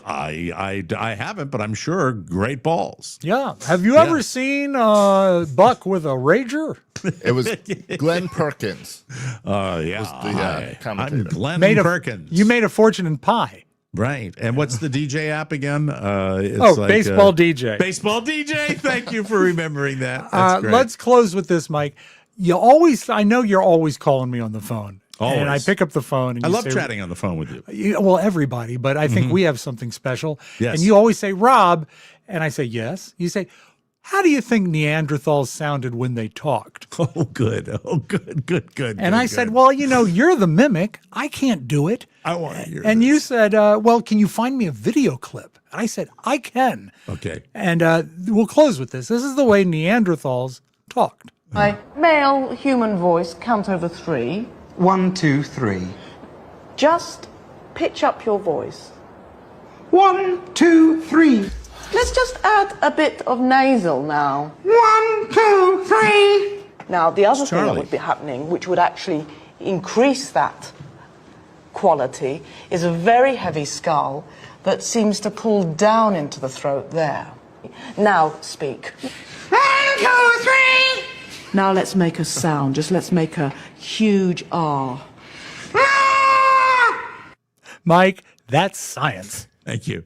I haven't, but I'm sure great balls. Yeah. Have you ever seen Buck with a rager? It was Glenn Perkins. Yeah. Was the commentator. I'm Glenn Perkins. You made a fortune in pie. Right. And what's the DJ app again? It's like, Baseball DJ. Baseball DJ. Thank you for remembering that. That's great. Let's close with this, Mike. I know you're always calling me on the phone. Always. And I pick up the phone. And I you love say, chatting on the phone with you. Well, everybody, but I think we have something special. Yes. And you always say, Rob, and I say, yes. You say, how do you think Neanderthals sounded when they talked? Oh, good. Oh, good. And I said, well, you're the mimic. I can't do it. I want to hear And this. you said, well, can you find me a video clip? And I said, I can. Okay. And we'll close with this. This is the way Neanderthals talked. My male human voice, count over 3. 1, 2, 3. Just pitch up your voice. 1, 2, 3. Let's just add a bit of nasal now. 1, 2, 3. Now, the other thing that Charlie. would be happening, which would actually increase that quality, is a very heavy skull that seems to pull down into the throat there. Now, speak. 1, 2, 3. Now let's make a sound. Just let's make a huge R. Mike, that's science. Thank you.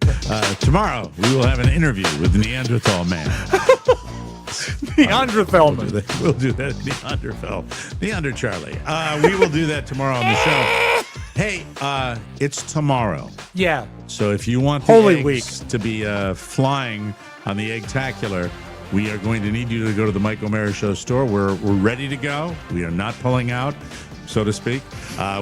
Tomorrow, we will have an interview with the Neanderthal man. Neanderthal man. We'll do that. Neander Charlie. We will do that tomorrow on the show. Hey, it's tomorrow. Yeah. So if you want the Holy eggs to be flying on the Eggtacular, we are going to need you to go to the Mike O'Mara Show store. We're ready to go. We are not pulling out, so to speak.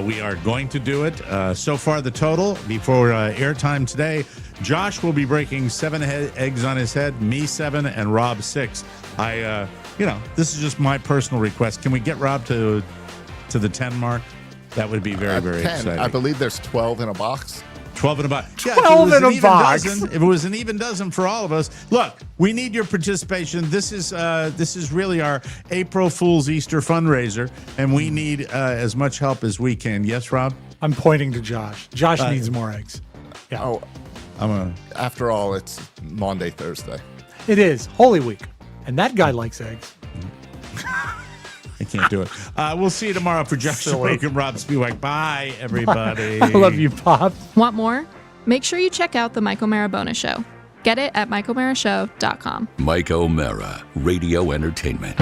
We are going to do it. So far, the total before airtime today, Josh will be breaking 7 eggs on his head, me 7, and Rob 6. This is just my personal request. Can we get Rob to the 10 mark? That would be very, very 10. exciting. I believe there's 12 in a box. 12 in a box. 12 in a box. If it was an even dozen for all of us, look, we need your participation. This is really our April Fool's Easter fundraiser, and we need as much help as we can. Yes, Rob? I'm pointing to Josh. Josh needs more eggs. Yeah. Oh, after all, it's Monday, Thursday. It is Holy Week, and that guy likes eggs. I can't do it. We'll see you tomorrow for Josh Spoke and Rob Spiewak. Bye, everybody. I love you, Pop. Want more? Make sure you check out the Mike O'Mara Bonus Show. Get it at MikeO'MaraShow.com. Mike O'Mara, Radio Entertainment.